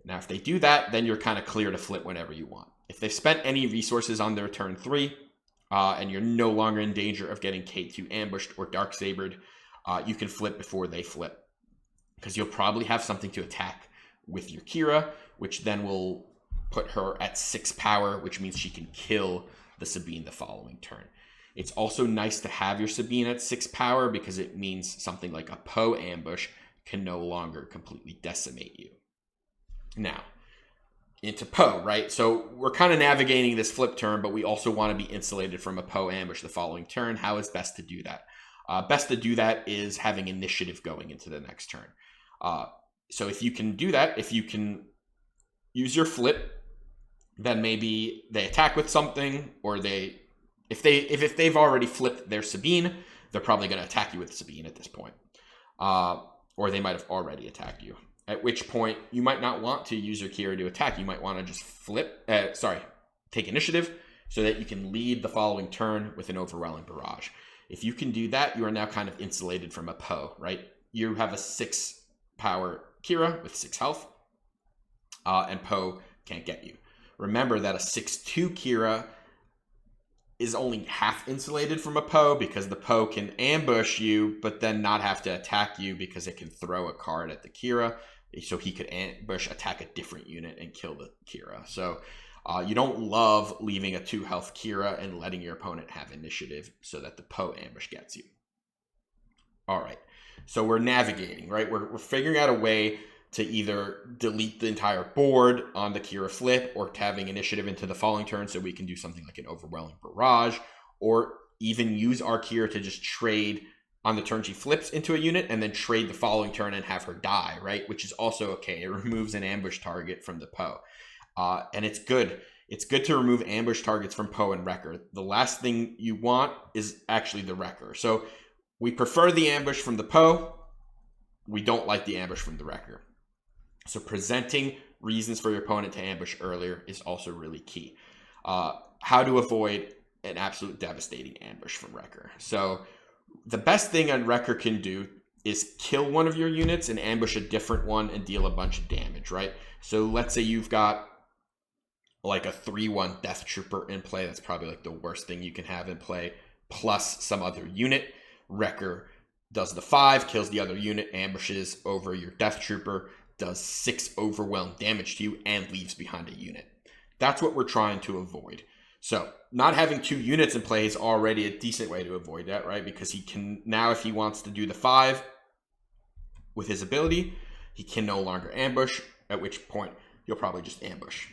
Now, if they do that, then you're kind of clear to flip whenever you want. If they've spent any resources on their turn 3, and you're no longer in danger of getting K2 ambushed or Darksabered, you can flip before they flip, because you'll probably have something to attack with your Qi'Ra, which then will put her at 6 power, which means she can kill the Sabine the following turn. It's also nice to have your Sabine at 6 power, because it means something like a Poe ambush can no longer completely decimate you. Now, into Poe, right? So we're kind of navigating this flip turn, but we also want to be insulated from a Poe ambush the following turn. How is best to do that? Best to do that is having initiative going into the next turn. So if you can do that, if you can use your flip, then maybe they attack with something, or if they've already flipped their Sabine, they're probably going to attack you with Sabine at this point. Or they might have already attacked you. At which point, you might not want to use your Qi'Ra to attack. You might want to just take initiative, so that you can lead the following turn with an overwhelming barrage. If you can do that, you are now kind of insulated from a Poe, right? You have a 6 power Qi'Ra with 6 health, and Poe can't get you. Remember that a 6/2 Qi'Ra is only half insulated from a Poe, because the Poe can ambush you, but then not have to attack you, because it can throw a card at the Qi'Ra, so he could ambush, attack a different unit, and kill the Qi'Ra. So you don't love leaving a 2 health Qi'Ra and letting your opponent have initiative so that the Poe ambush gets you. All right, so we're navigating, right? We're figuring out a way to either delete the entire board on the Qi'Ra flip, or having initiative into the following turn so we can do something like an overwhelming barrage, or even use our Qi'Ra to just trade on the turn she flips into a unit, and then trade the following turn and have her die, right? Which is also okay. It removes an ambush target from the Poe. And it's good. It's good to remove ambush targets from Poe and Wrecker. The last thing you want is actually the Wrecker. So we prefer the ambush from the Poe. We don't like the ambush from the Wrecker. So presenting reasons for your opponent to ambush earlier is also really key. How to avoid an absolute devastating ambush from Wrecker. So the best thing a Wrecker can do is kill one of your units and ambush a different one and deal a bunch of damage, right? So let's say you've got like a 3/1 Death Trooper in play. That's probably like the worst thing you can have in play, plus some other unit. Wrecker does the 5, kills the other unit, ambushes over your Death Trooper, does 6 overwhelm damage to you, and leaves behind a unit. That's what we're trying to avoid. So not having 2 units in play is already a decent way to avoid that, right? Because he can now, if he wants to do the 5 with his ability, he can no longer ambush, at which point you'll probably just ambush.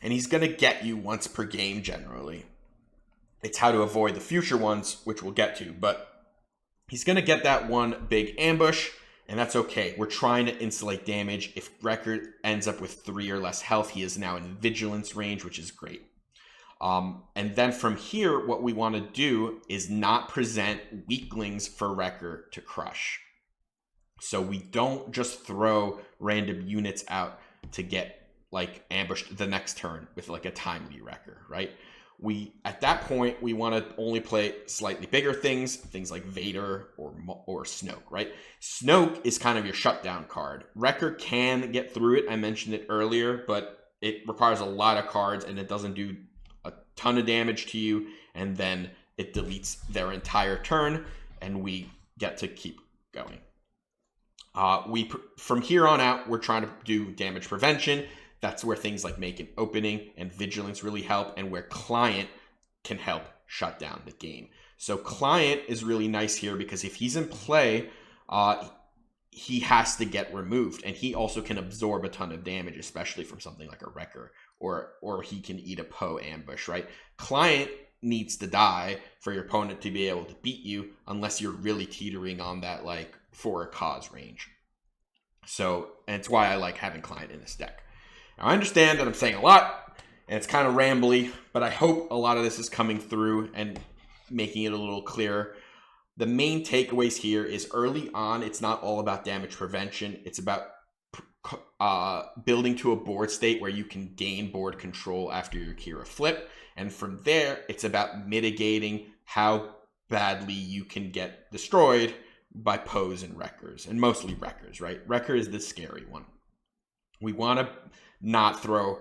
And he's going to get you once per game generally. It's how to avoid the future ones, which we'll get to, but he's going to get that one big ambush, and that's okay. We're trying to insulate damage. If Wrecker ends up with 3 or less health, he is now in vigilance range, which is great. And then from here, what we want to do is not present weaklings for Wrecker to crush. So we don't just throw random units out to get like ambushed the next turn with like a timely Wrecker, right? At that point, we want to only play slightly bigger things like Vader or Snoke, right? Snoke is kind of your shutdown card. Wrecker can get through it. I mentioned it earlier, but it requires a lot of cards and it doesn't do a ton of damage to you. And then it deletes their entire turn and we get to keep going. From here on out, we're trying to do damage prevention. That's where things like Make an Opening and Vigilance really help, and where Client can help shut down the game. So Client is really nice here because if he's in play, he has to get removed, and he also can absorb a ton of damage, especially from something like a Wrecker, or he can eat a Poe ambush, right? Client needs to die for your opponent to be able to beat you, unless you're really teetering on that like for a cause range. So, and it's why I like having Client in this deck. Now, I understand that I'm saying a lot, and it's kind of rambly, but I hope a lot of this is coming through and making it a little clearer. The main takeaways here is early on, it's not all about damage prevention. It's about building to a board state where you can gain board control after your Qi'Ra flip. And from there, it's about mitigating how badly you can get destroyed by Poes and Wreckers, and mostly Wreckers, right? Wrecker is the scary one. We want to not throw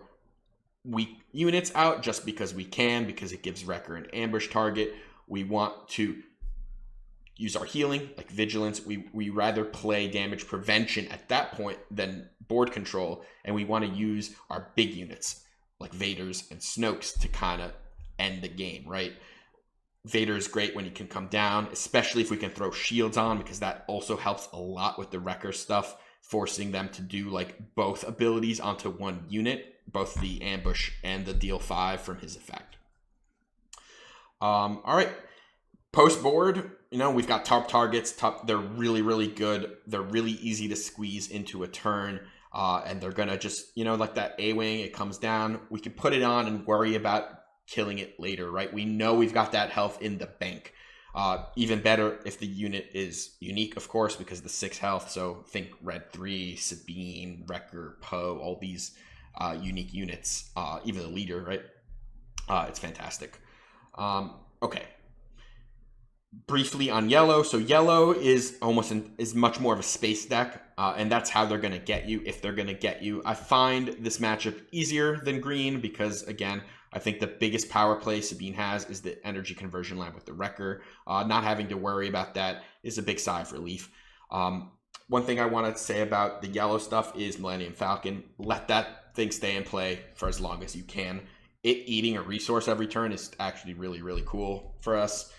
weak units out just because we can, because it gives Wrecker an ambush target. We want to use our healing, like Vigilance. We rather play damage prevention at that point than board control, and we want to use our big units, like Vader's and Snoke's, to kind of end the game, right? Vader is great when he can come down, especially if we can throw shields on, because that also helps a lot with the Wrecker stuff, forcing them to do like both abilities onto one unit, both the ambush and the deal 5 from his effect. All right, post board, we've got top targets. They're really, really good. They're really easy to squeeze into a turn, and they're gonna just, like that A-wing, it comes down. We can put it on and worry about killing it later, right? We know we've got that health in the bank. Even better if the unit is unique, of course, because the 6 health. So think Red 3, Sabine, Wrecker, Poe, all these unique units, even the leader, right? It's fantastic. Okay. Briefly on yellow. So yellow is is much more of a space deck, and that's how they're going to get you, if they're going to get you. I find this matchup easier than green because, again, I think the biggest power play Sabine has is the energy conversion line with the Wrecker. Not having to worry about that is a big sigh of relief. One thing I want to say about the yellow stuff is Millennium Falcon. Let that thing stay in play for as long as you can. It eating a resource every turn is actually really, really cool for us.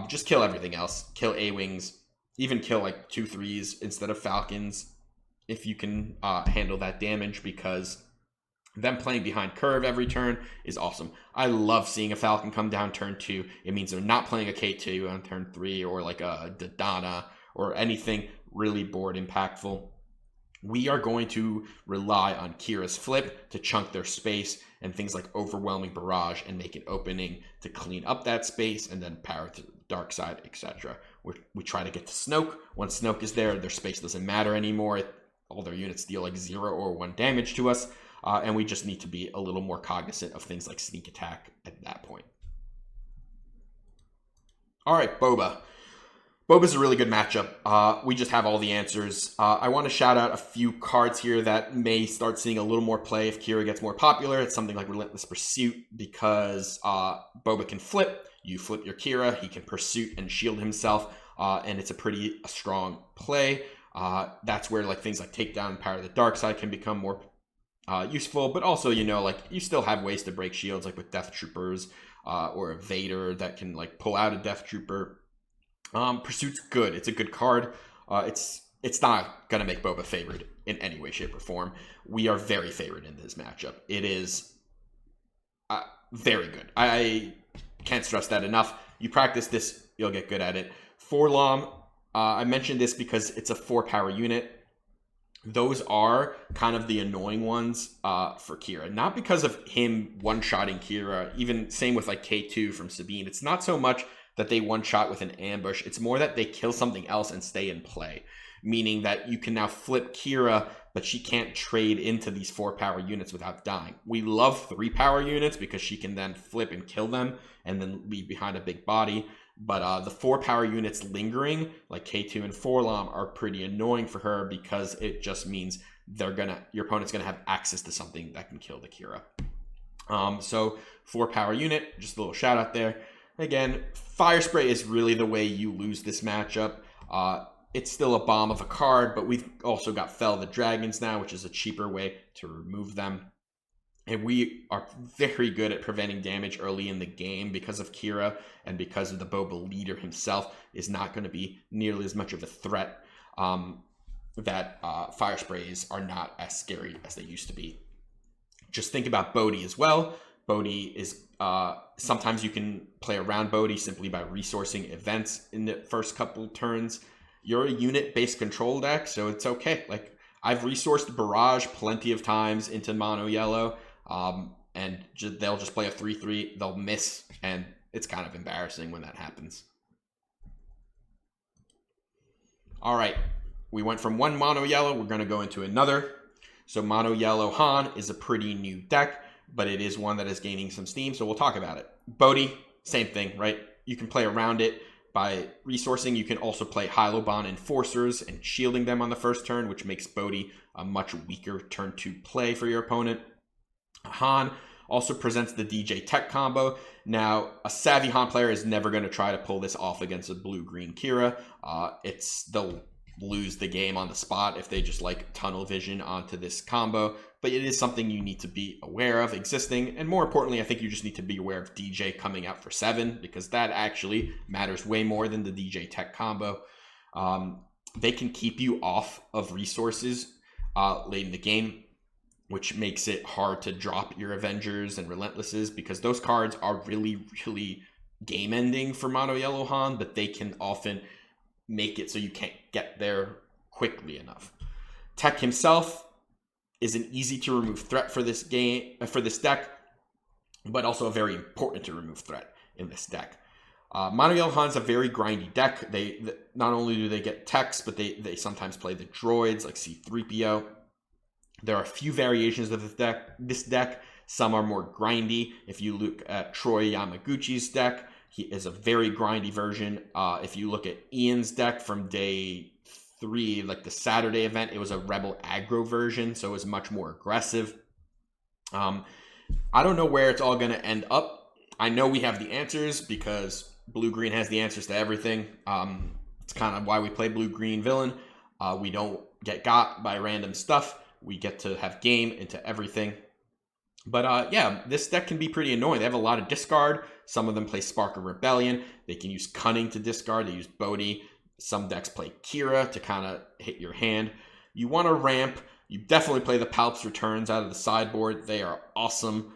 Just kill everything else. Kill A-Wings. Even kill like 2/3s instead of Falcons if you can handle that damage, because them playing behind curve every turn is awesome. I love seeing a Falcon come down turn 2. It means they're not playing a K2 on turn 3 or like a Dodonna or anything really board impactful. We are going to rely on Qi'Ra's flip to chunk their space and things like Overwhelming Barrage and Make an Opening to clean up that space, and then power to the dark side, etc. We try to get to Snoke. Once Snoke is there, their space doesn't matter anymore. All their units deal like 0 or 1 damage to us. And we just need to be a little more cognizant of things like sneak attack at that point. All right, Boba. Boba's a really good matchup. We just have all the answers. I want to shout out a few cards here that may start seeing a little more play if Qi'Ra gets more popular. It's something like Relentless Pursuit, because Boba can flip. You flip your Qi'Ra, he can pursuit and shield himself, and it's a pretty strong play. That's where like things like Takedown and Power of the Dark Side can become more useful, but also, you know, like you still have ways to break shields, like with Death Troopers or a Vader that can like pull out a Death Trooper. Pursuit's good. It's a good card. It's not gonna make Boba favored in any way, shape, or form. We are very favored in this matchup. It is very good. I can't stress that enough. You practice this, you'll get good at it. 4-LOM, I mentioned this because it's a 4-power unit. Those are kind of the annoying ones for Qi'Ra. Not because of him one-shotting Qi'Ra, even same with like K2 from Sabine. It's not so much that they one-shot with an ambush. It's more that they kill something else and stay in play. Meaning that you can now flip Qi'Ra, but she can't trade into these 4-power units without dying. We love 3-power units because she can then flip and kill them and then leave behind a big body. But the 4-power units lingering, like K2 and 4-LOM, are pretty annoying for her because it just means your opponent's gonna have access to something that can kill the Qi'Ra. So 4-power unit, just a little shout out there. Again, Fire Spray is really the way you lose this matchup. It's still a bomb of a card, but we've also got Fell the Dragons now, which is a cheaper way to remove them. And we are very good at preventing damage early in the game because of Qi'Ra and because of the Boba leader himself is not going to be nearly as much of a threat. That Fire Sprays are not as scary as they used to be. Just think about Bodhi as well. Bodhi is sometimes you can play around Bodhi simply by resourcing events in the first couple turns. You're a unit-based control deck, so it's okay. Like, I've resourced Barrage plenty of times into mono yellow, and they'll just play a 3/3. They'll miss, and it's kind of embarrassing when that happens. All right, we went from one mono yellow. We're going to go into another. So mono yellow Han is a pretty new deck, but it is one that is gaining some steam, so we'll talk about it. Bodhi, same thing, right? You can play around it by resourcing. You can also play Hylobon Enforcers and shielding them on the first turn, which makes Bodhi a much weaker turn 2 play for your opponent. Han also presents the DJ Tech combo. Now, a savvy Han player is never going to try to pull this off against a blue-green Qi'Ra. They'll lose the game on the spot if they just like tunnel vision onto this combo, but it is something you need to be aware of existing, and more importantly, I think you just need to be aware of DJ coming out for 7, because that actually matters way more than the DJ Tech combo. They can keep you off of resources late in the game, which makes it hard to drop your Avengers and Relentlesses, because those cards are really, really game ending for mono yellow Han, but they can often make it so you can't get there quickly enough. Tech himself is an easy to remove threat for this deck, but also a very important to remove threat in this deck. Mono yellow Han's a very grindy deck. They not only do they get techs, but they sometimes play the droids like C-3PO. There are a few variations of this deck. Some are more grindy. If you look at Troy Yamaguchi's deck, he is a very grindy version. If you look at Ian's deck from day 3, like the Saturday event, it was a Rebel aggro version, so it was much more aggressive. I don't know where it's all going to end up. I know we have the answers because blue-green has the answers to everything. It's kind of why we play blue-green villain. We don't get got by random stuff. We get to have game into everything. But yeah, this deck can be pretty annoying. They have a lot of discard. Some of them play Spark of Rebellion. They can use Cunning to discard. They use Bodhi. Some decks play Qi'Ra to kind of hit your hand. You want to ramp. You definitely play the Palps Returns out of the sideboard. They are awesome.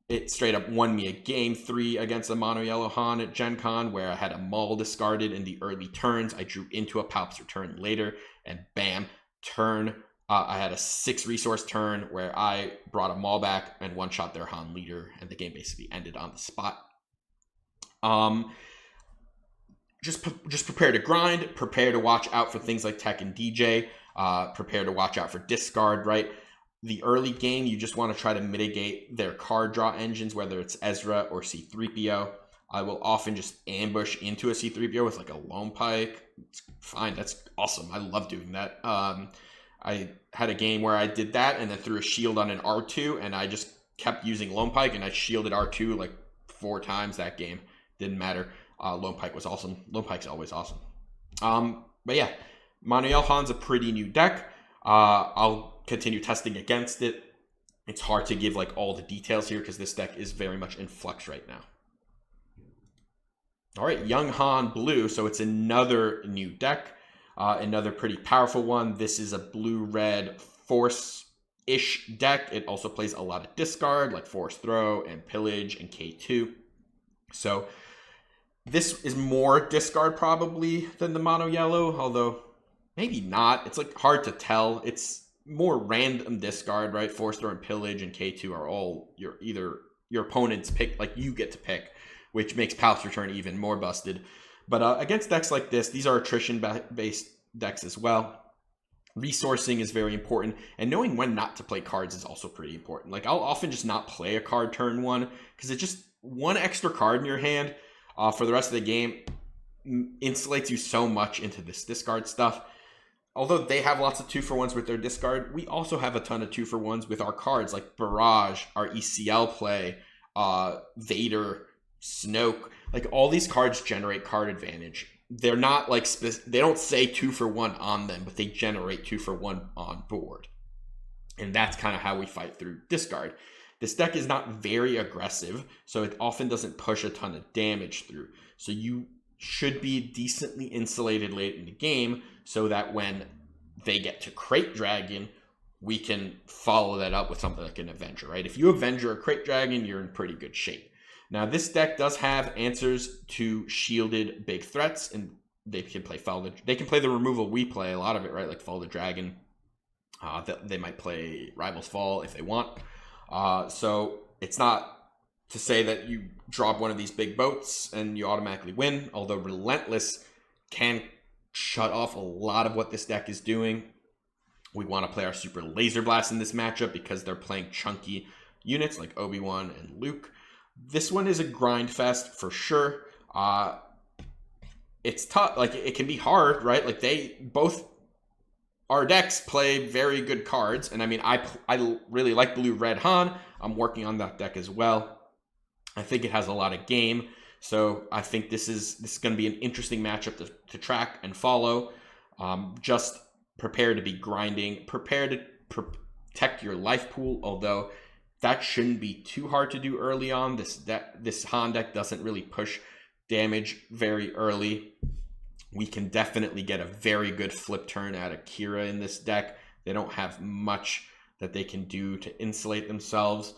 It straight up won me a game 3 against the Mono Yellow Han at Gen Con, where I had a Maul discarded in the early turns. I drew into a Palps Return later, and bam, turn. I had a 6 resource turn where I brought a Maul back and one-shot their Han leader, and the game basically ended on the spot. Just prepare to grind, prepare to watch out for things like Tech and DJ, prepare to watch out for discard, right? The early game, you just want to try to mitigate their card draw engines, whether it's Ezra or C-3PO. I will often just ambush into a C-3PO with like a Lone Pike. It's fine. That's awesome. I love doing that. I had a game where I did that and then threw a shield on an R2, and I just kept using Lone Pike, and I shielded R2 like 4 times that game. Didn't matter. Lone Pike was awesome. Lone Pike's always awesome. But yeah, Mono Han's a pretty new deck. I'll continue testing against it. It's hard to give like all the details here because this deck is very much in flux right now. All right, Young Han Blue. So it's another new deck, another pretty powerful one. This is a blue-red Force-ish deck. It also plays a lot of discard, like Force Throw and Pillage and K2. So this is more discard probably than the Mono Yellow, although maybe not. It's like hard to tell. It's more random discard, right? Force Throw and Pillage and K2 are all your opponent's pick, like you get to pick, which makes Palp's Return even more busted. But against decks like this, these are attrition-based decks as well. Resourcing is very important, and knowing when not to play cards is also pretty important. Like, I'll often just not play a card turn 1, because it's just one extra card in your hand for the rest of the game insulates you so much into this discard stuff. Although they have lots of 2-for-1s with their discard, we also have a ton of 2-for-1s with our cards, like Barrage, our ECL play, Vader, Snoke. Like, all these cards generate card advantage. They're not like they don't say 2-for-1 on them, but they generate 2-for-1 on board. And that's kind of how we fight through discard. This deck is not very aggressive, so it often doesn't push a ton of damage through. So you should be decently insulated late in the game so that when they get to Crate Dragon, we can follow that up with something like an Avenger, right? If you Avenger a Crate Dragon, you're in pretty good shape. Now, this deck does have answers to shielded big threats, and they can play they can play the removal we play, a lot of it, right? Like Follow the Dragon. They might play Rival's Fall if they want. So it's not to say that you drop one of these big boats and you automatically win, although Relentless can shut off a lot of what this deck is doing. We want to play our Super Laser Blast in this matchup because they're playing chunky units like Obi-Wan and Luke. This one is a grind fest for sure. It's tough. Like, it can be hard, right? Like, our decks play very good cards. And I mean, I really like Blue Red Han. I'm working on that deck as well. I think it has a lot of game. So I think this is going to be an interesting matchup to track and follow. Just prepare to be grinding. Prepare to protect your life pool, although that shouldn't be too hard to do early on. This Han deck doesn't really push damage very early. We can definitely get a very good flip turn out of Qi'Ra in this deck. They don't have much that they can do to insulate themselves.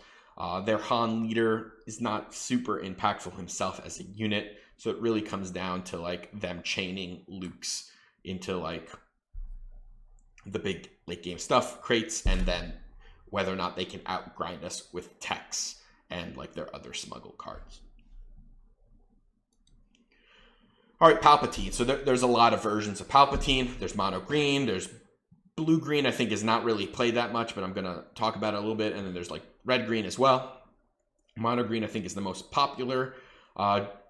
Their Han leader is not super impactful himself as a unit, so it really comes down to like them chaining Luke's into like the big late game stuff, crates, and then whether or not they can outgrind us with techs and like their other smuggle cards. All right, Palpatine. So there's a lot of versions of Palpatine. There's Mono Green. There's Blue Green, I think, is not really played that much, but I'm going to talk about it a little bit. And then there's like Red Green as well. Mono Green, I think, is the most popular.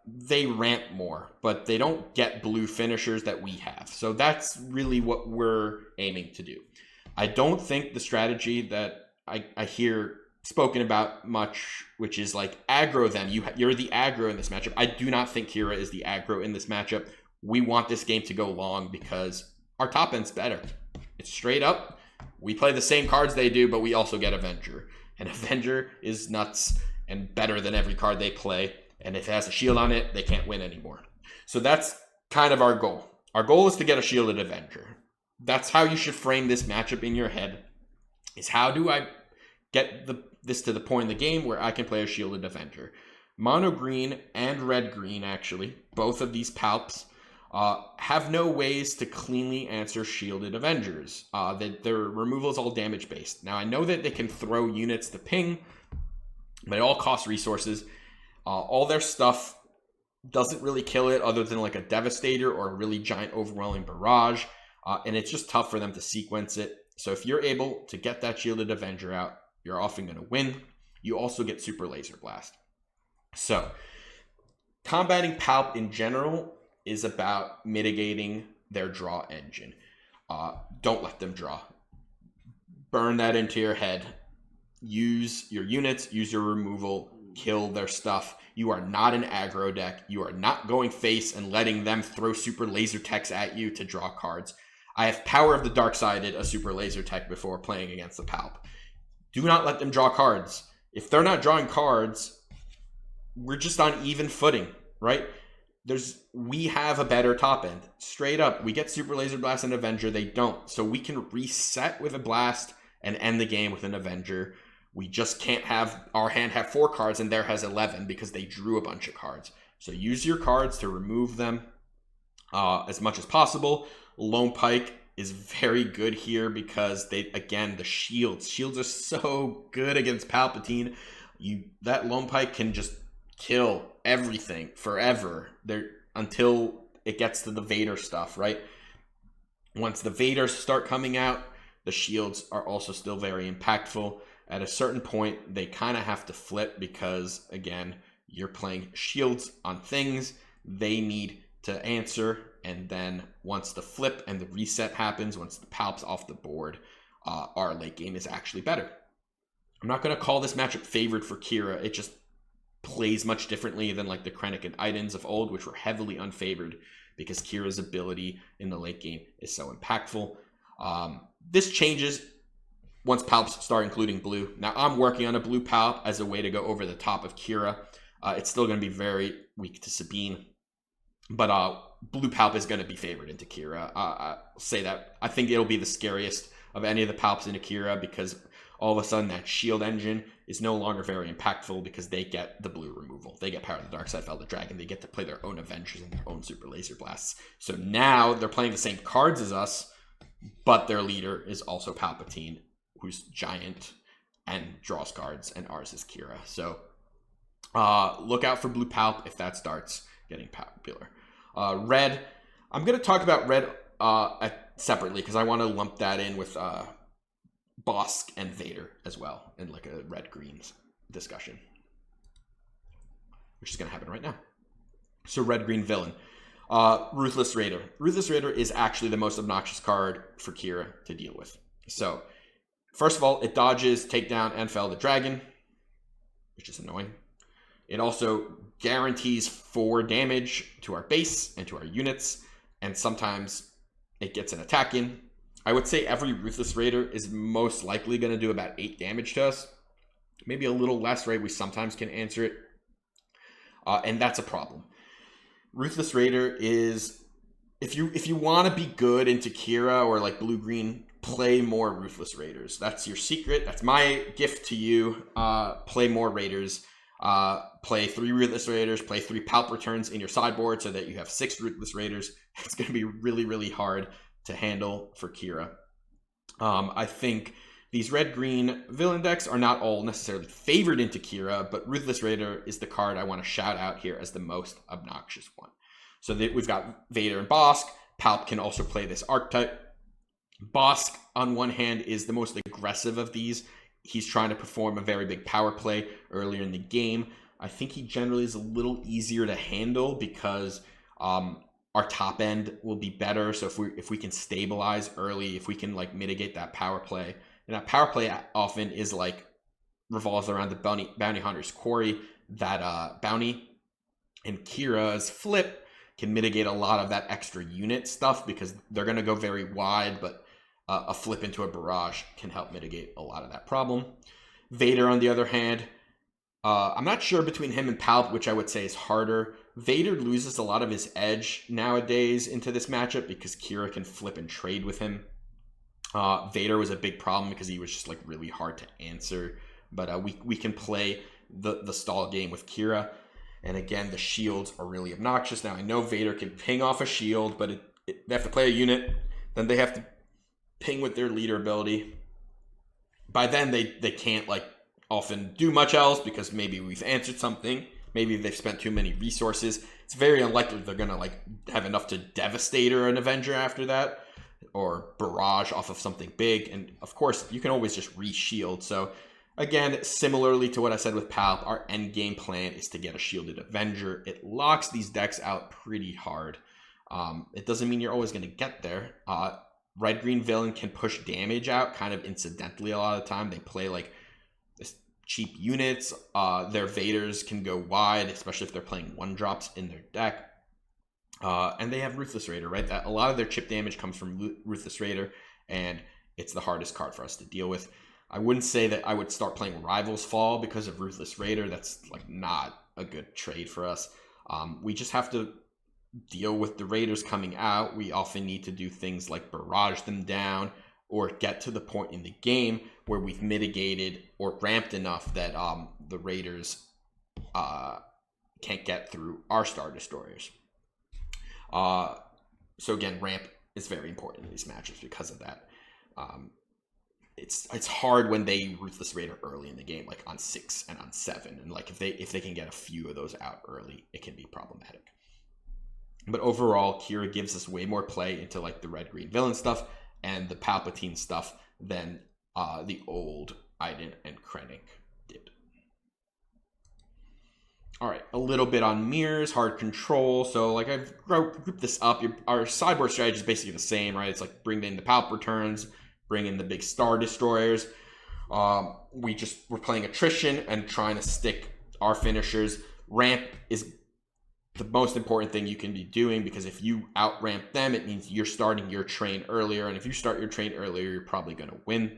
They ramp more, but they don't get blue finishers that we have. So that's really what we're aiming to do. I don't think the strategy that I hear spoken about much, which is like aggro them. You're the aggro in this matchup. I do not think Qi'Ra is the aggro in this matchup. We want this game to go long because our top end's better. It's straight up. We play the same cards they do, but we also get Avenger. And Avenger is nuts and better than every card they play. And if it has a shield on it, they can't win anymore. So that's kind of our goal. Our goal is to get a shielded Avenger. That's how you should frame this matchup in your head. Is how do I get this to the point in the game where I can play a shielded Avenger? Mono Green and Red Green, actually, both of these Palps, have no ways to cleanly answer shielded Avengers. Their removal is all damage based. Now, I know that they can throw units to ping, but it all costs resources. All their stuff doesn't really kill it other than like a Devastator or a really giant overwhelming barrage. And it's just tough for them to sequence it. So if you're able to get that shielded Avenger out, you're often going to win. You also get Super Laser Blast. So combating Palp in general is about mitigating their draw engine. Don't let them draw. Burn that into your head. Use your units, use your removal, kill their stuff. You are not an aggro deck. You are not going face and letting them throw super laser techs at you to draw cards. I have Power of the Dark-Sided a super laser tech before playing against the Palp. Do not let them draw cards. If they're not drawing cards, we're just on even footing, right? We have a better top end. Straight up, we get Super Laser Blast and Avenger. They don't. So we can reset with a Blast and end the game with an Avenger. We just can't have our hand have 4 cards and their has 11 because they drew a bunch of cards. So use your cards to remove them as much as possible. Lone Pike is very good here because the shields are so good against Palpatine. That Lone Pike can just kill everything forever until it gets to the Vader stuff, right? Once the Vaders start coming out, the shields are also still very impactful. At a certain point, they kind of have to flip because, again, you're playing shields on things. They need to answer, and then once the flip and the reset happens, once the Palp's off the board, our late game is actually better. I'm not going to call this matchup favored for Qi'Ra. It just plays much differently than like the Krennic and Idens of old, which were heavily unfavored because Qi'Ra's ability in the late game is so impactful. This changes once Palps start including blue. Now I'm working on a blue Palp as a way to go over the top of Qi'Ra. It's still going to be very weak to Sabine, but blue Palp is going to be favored into Qi'Ra. I'll say that. I think it'll be the scariest of any of the Palps into Qi'Ra because all of a sudden that shield engine is no longer very impactful because they get the blue removal. They get Power of the Dark Side, Fell the Dragon. They get to play their own Avengers and their own Super Laser Blasts. So now they're playing the same cards as us, but their leader is also Palpatine, who's giant and draws cards, and ours is Qi'Ra. So look out for blue Palp if that starts getting popular. Red, I'm going to talk about red separately because I want to lump that in with Bosk and Vader as well in like a red-green discussion, which is going to happen right now. So red-green villain. Ruthless Raider. Ruthless Raider is actually the most obnoxious card for Qi'Ra to deal with. So, first of all, it dodges Takedown and Fell the Dragon, which is annoying. It also guarantees 4 damage to our base and to our units, and sometimes it gets an attack in. I would say every Ruthless Raider is most likely going to do about 8 damage to us. Maybe a little less, right? We sometimes can answer it. And that's a problem. Ruthless Raider is, if you want to be good into Qi'Ra or like blue-green, play more Ruthless Raiders. That's your secret. That's my gift to you. Play more Raiders. Play 3 Ruthless Raiders. Play 3 Palp returns in your sideboard so that you have 6 Ruthless Raiders. It's going to be really, really hard to handle for Qi'Ra. I think these red-green villain decks are not all necessarily favored into Qi'Ra, but Ruthless Raider is the card I want to shout out here as the most obnoxious one. So we've got Vader and Bosk. Palp can also play this archetype. Bosk, on one hand, is the most aggressive of these. He's trying to perform a very big power play earlier in the game. I think he generally is a little easier to handle because our top end will be better. So if we can stabilize early, if we can like mitigate that power play, and that power play often is like revolves around the bounty hunter's quarry. That bounty and Qi'Ra's flip can mitigate a lot of that extra unit stuff because they're going to go very wide, but a flip into a barrage can help mitigate a lot of that problem. Vader, on the other hand, I'm not sure between him and Palp, which I would say is harder. Vader loses a lot of his edge nowadays into this matchup because Qi'Ra can flip and trade with him. Vader was a big problem because he was just like really hard to answer. But we can play the stall game with Qi'Ra. And again, the shields are really obnoxious. Now, I know Vader can ping off a shield, but they have to play a unit. Then they have to ping with their leader ability. By then, they can't like often do much else because maybe we've answered something. Maybe they've spent too many resources. It's very unlikely they're going to like have enough to devastate or an Avenger after that. Or barrage off of something big. And of course, you can always just re-shield. So Again, similarly to what I said with Palp, our end game plan is to get a Shielded Avenger. It locks these decks out pretty hard. It doesn't mean you're always going to get there. Red-green villain can push damage out kind of incidentally a lot of the time. They play like cheap units. Their Vaders can go wide, especially if they're playing 1-drops in their deck. And they have Ruthless Raider, right? That a lot of their chip damage comes from Ruthless Raider, and it's the hardest card for us to deal with. I wouldn't say that I would start playing Rivals Fall because of Ruthless Raider. That's like not a good trade for us. We just have to deal with the Raiders coming out. We often need to do things like barrage them down or get to the point in the game where we've mitigated or ramped enough that the Raiders can't get through our Star Destroyers. So again, ramp is very important in these matches because of that. It's hard when they Ruthless Raider early in the game, like on 6 and on 7, and like if they can get a few of those out early, it can be problematic. But overall, Qi'Ra gives us way more play into like the red-green villain stuff and the Palpatine stuff than the old Iden and Krennic did. All right, a little bit on mirrors, hard control. So like I've grouped this up. Our sideboard strategy is basically the same, right? It's like bring in the Palp returns, bring in the big Star Destroyers. We're playing attrition and trying to stick our finishers. Ramp is the most important thing you can be doing, because if you out-ramp them, it means you're starting your train earlier. And if you start your train earlier, you're probably going to win.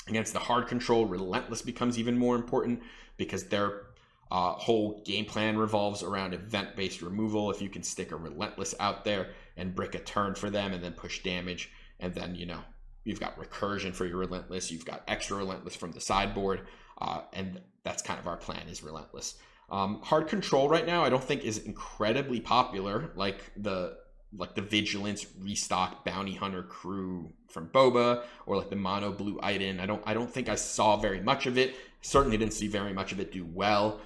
Against the hard control, Relentless becomes even more important because their whole game plan revolves around event-based removal. If you can stick a Relentless out there and brick a turn for them and then push damage, and then, you know, you've got recursion for your Relentless, you've got extra Relentless from the sideboard, and that's kind of our plan, is Relentless. Hard control right now I don't think is incredibly popular, like the Vigilance restock Bounty Hunter crew from Boba, or like the mono blue Iden. I don't think I saw very much of it. Certainly didn't see very much of it do well.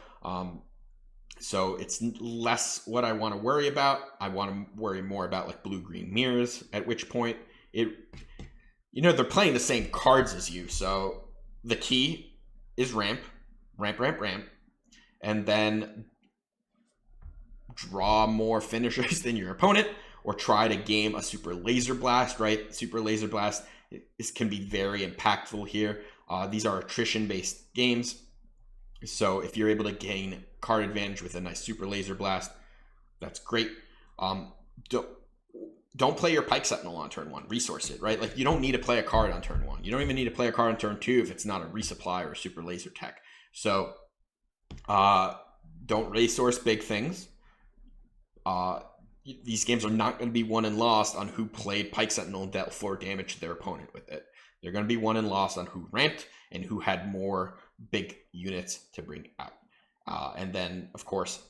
So it's less what I want to worry about. I want to worry more about like blue-green mirrors, at which point they're playing the same cards as you. So the key is ramp, and then draw more finishers than your opponent, or try to game a Super Laser Blast, right? Super Laser Blast can be very impactful here. These are attrition-based games, so if you're able to gain card advantage with a nice Super Laser Blast, that's great. Don't play your Pike Sentinel on turn 1. Resource it, right? Like, you don't need to play a card on turn 1. You don't even need to play a card on turn 2 if it's not a resupply or a Super Laser Tech. So don't resource big things. These games are not going to be won and lost on who played Pike Sentinel and dealt 4 damage to their opponent with it. They're going to be won and lost on who ramped and who had more big units to bring out. And then, of course,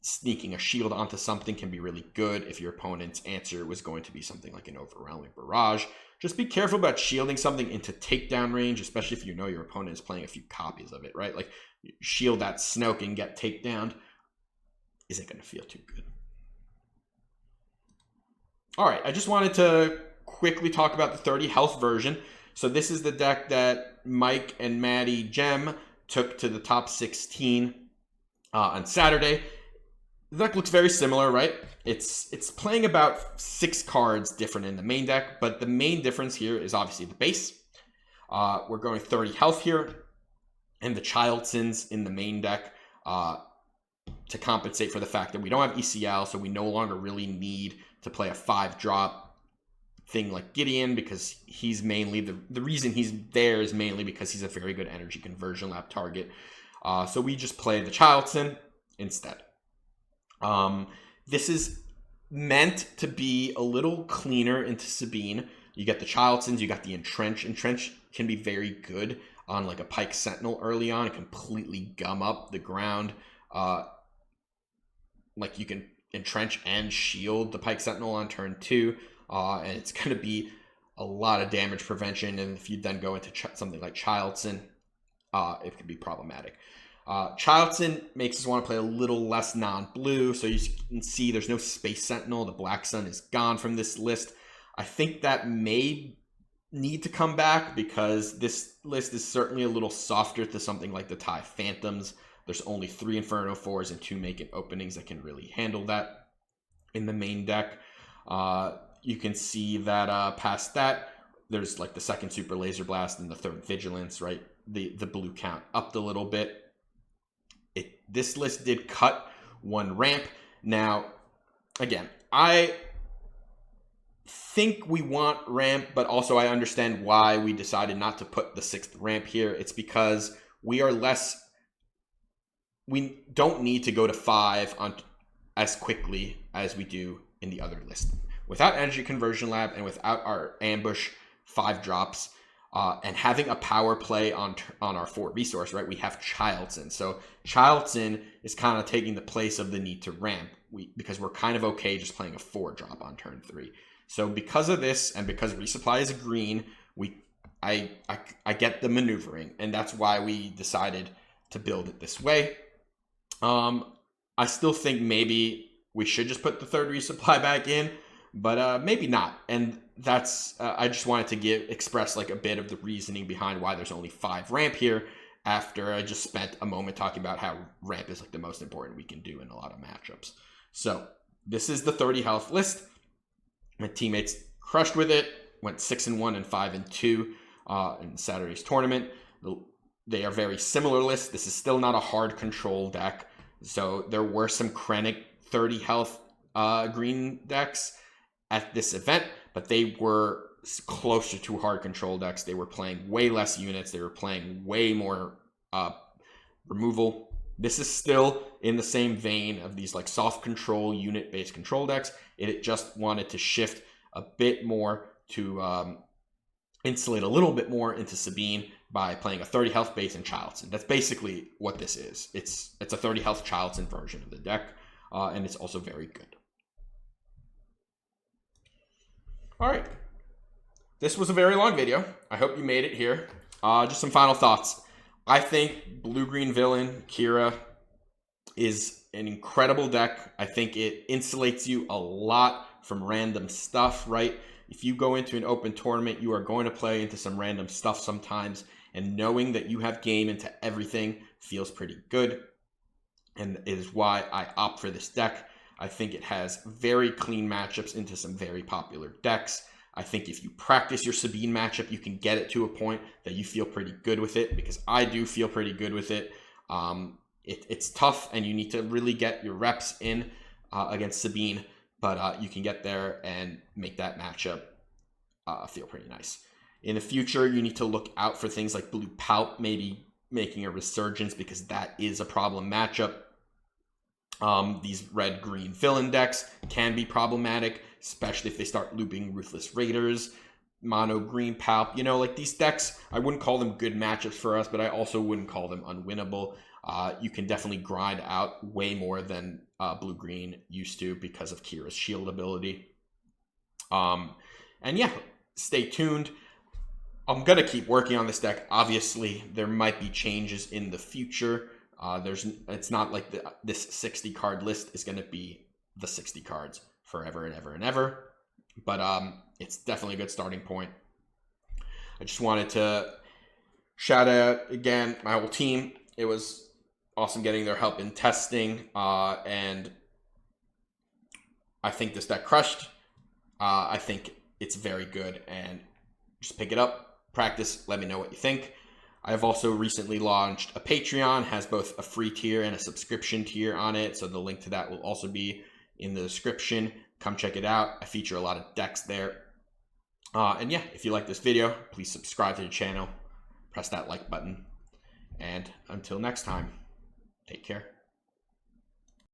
sneaking a shield onto something can be really good if your opponent's answer was going to be something like an overwhelming barrage. Just be careful about shielding something into takedown range, especially if you know your opponent is playing a few copies of it, right? Like, shield that Snoke and get takedowned isn't going to feel too good. All right, I just wanted to quickly talk about the 30 health version. So this is the deck that Mike and Maddie Gem took to the top 16 on Saturday. The deck looks very similar, right? It's playing about 6 cards different in the main deck, but the main difference here is obviously the base. We're going 30 health here, and the Child Sins in the main deck to compensate for the fact that we don't have ECL, so we no longer really need to play a 5-drop thing like Gideon, because he's mainly the reason he's there is mainly because he's a very good energy conversion lab target. So we just play the Child Sin instead. This is meant to be a little cleaner into Sabine. You get the Child Sins, you got the Entrench. Entrench can be very good on like a Pike Sentinel early on. It completely gum up the ground. Like, you can entrench and shield the Pike Sentinel on turn 2, and it's going to be a lot of damage prevention. And if you then go into something like Child Sin, it could be problematic. Child Sin makes us want to play a little less non-blue, so you can see there's no Space Sentinel. The Black Sun is gone from this list. I think that may need to come back because this list is certainly a little softer to something like the TIE Phantoms. There's only 3 Inferno 4s and 2 Make-It openings that can really handle that in the main deck. You can see that past that, there's like the 2nd Super Laser Blast and the 3rd Vigilance, right? The blue count upped a little bit. This list did cut 1 ramp. Now, again, I think we want ramp, but also I understand why we decided not to put the 6th ramp here. It's because we don't need to go to 5 on as quickly as we do in the other list. Without Energy Conversion Lab and without our ambush 5 drops, and having a power play on our 4 resource, right? We have Childson. So Childson is kind of taking the place of the need to ramp because we're kind of okay just playing a 4 drop on turn 3. So because of this and because resupply is a green, I get the maneuvering, and that's why we decided to build it this way. I still think maybe we should just put the 3rd resupply back in, but maybe not. And that's I just wanted to express like a bit of the reasoning behind why there's only 5 ramp here, after I just spent a moment talking about how ramp is like the most important we can do in a lot of matchups. So this is the 30 health list. My teammates crushed with it, went 6-1 and 5-2 in Saturday's tournament. They are very similar lists. This is still not a hard control deck. So there were some Krennic 30 health green decks at this event, but they were closer to hard control decks. They were playing way less units. They were playing way more removal. This is still in the same vein of these like soft control unit-based control decks. It just wanted to shift a bit more to insulate a little bit more into Sabine by playing a 30 health base in Childson. That's basically what this is. It's a 30 health Childson version of the deck, and it's also very good. All right. This was a very long video. I hope you made it here. Just some final thoughts. I think Blue-Green Villain, Qi'Ra, is an incredible deck. I think it insulates you a lot from random stuff, right? If you go into an open tournament, you are going to play into some random stuff sometimes, and knowing that you have game into everything feels pretty good, and it is why I opt for this deck. I think it has very clean matchups into some very popular decks. I think if you practice your Sabine matchup, you can get it to a point that you feel pretty good with it, because I do feel pretty good with it. It's tough, and you need to really get your reps in against Sabine, but you can get there and make that matchup feel pretty nice. In the future, you need to look out for things like Blue Palp maybe making a resurgence, because that is a problem matchup. These red-green villain decks can be problematic, especially if they start looping Ruthless Raiders, mono green Palp. You know, like these decks, I wouldn't call them good matchups for us, but I also wouldn't call them unwinnable. You can definitely grind out way more than blue-green used to because of Qi'Ra's shield ability. And yeah, stay tuned. I'm going to keep working on this deck. Obviously, there might be changes in the future. It's not like this 60 card list is going to be the 60 cards forever and ever and ever, but it's definitely a good starting point. I just wanted to shout out again my whole team. It was awesome getting their help in testing, and I think this deck crushed. I think it's very good, and just pick it up, practice, let me know what you think. I have also recently launched a Patreon, has both a free tier and a subscription tier on it, so the link to that will also be in the description. Come check it out. I feature a lot of decks there. And yeah, if you like this video, please subscribe to the channel, press that like button, and until next time, take care.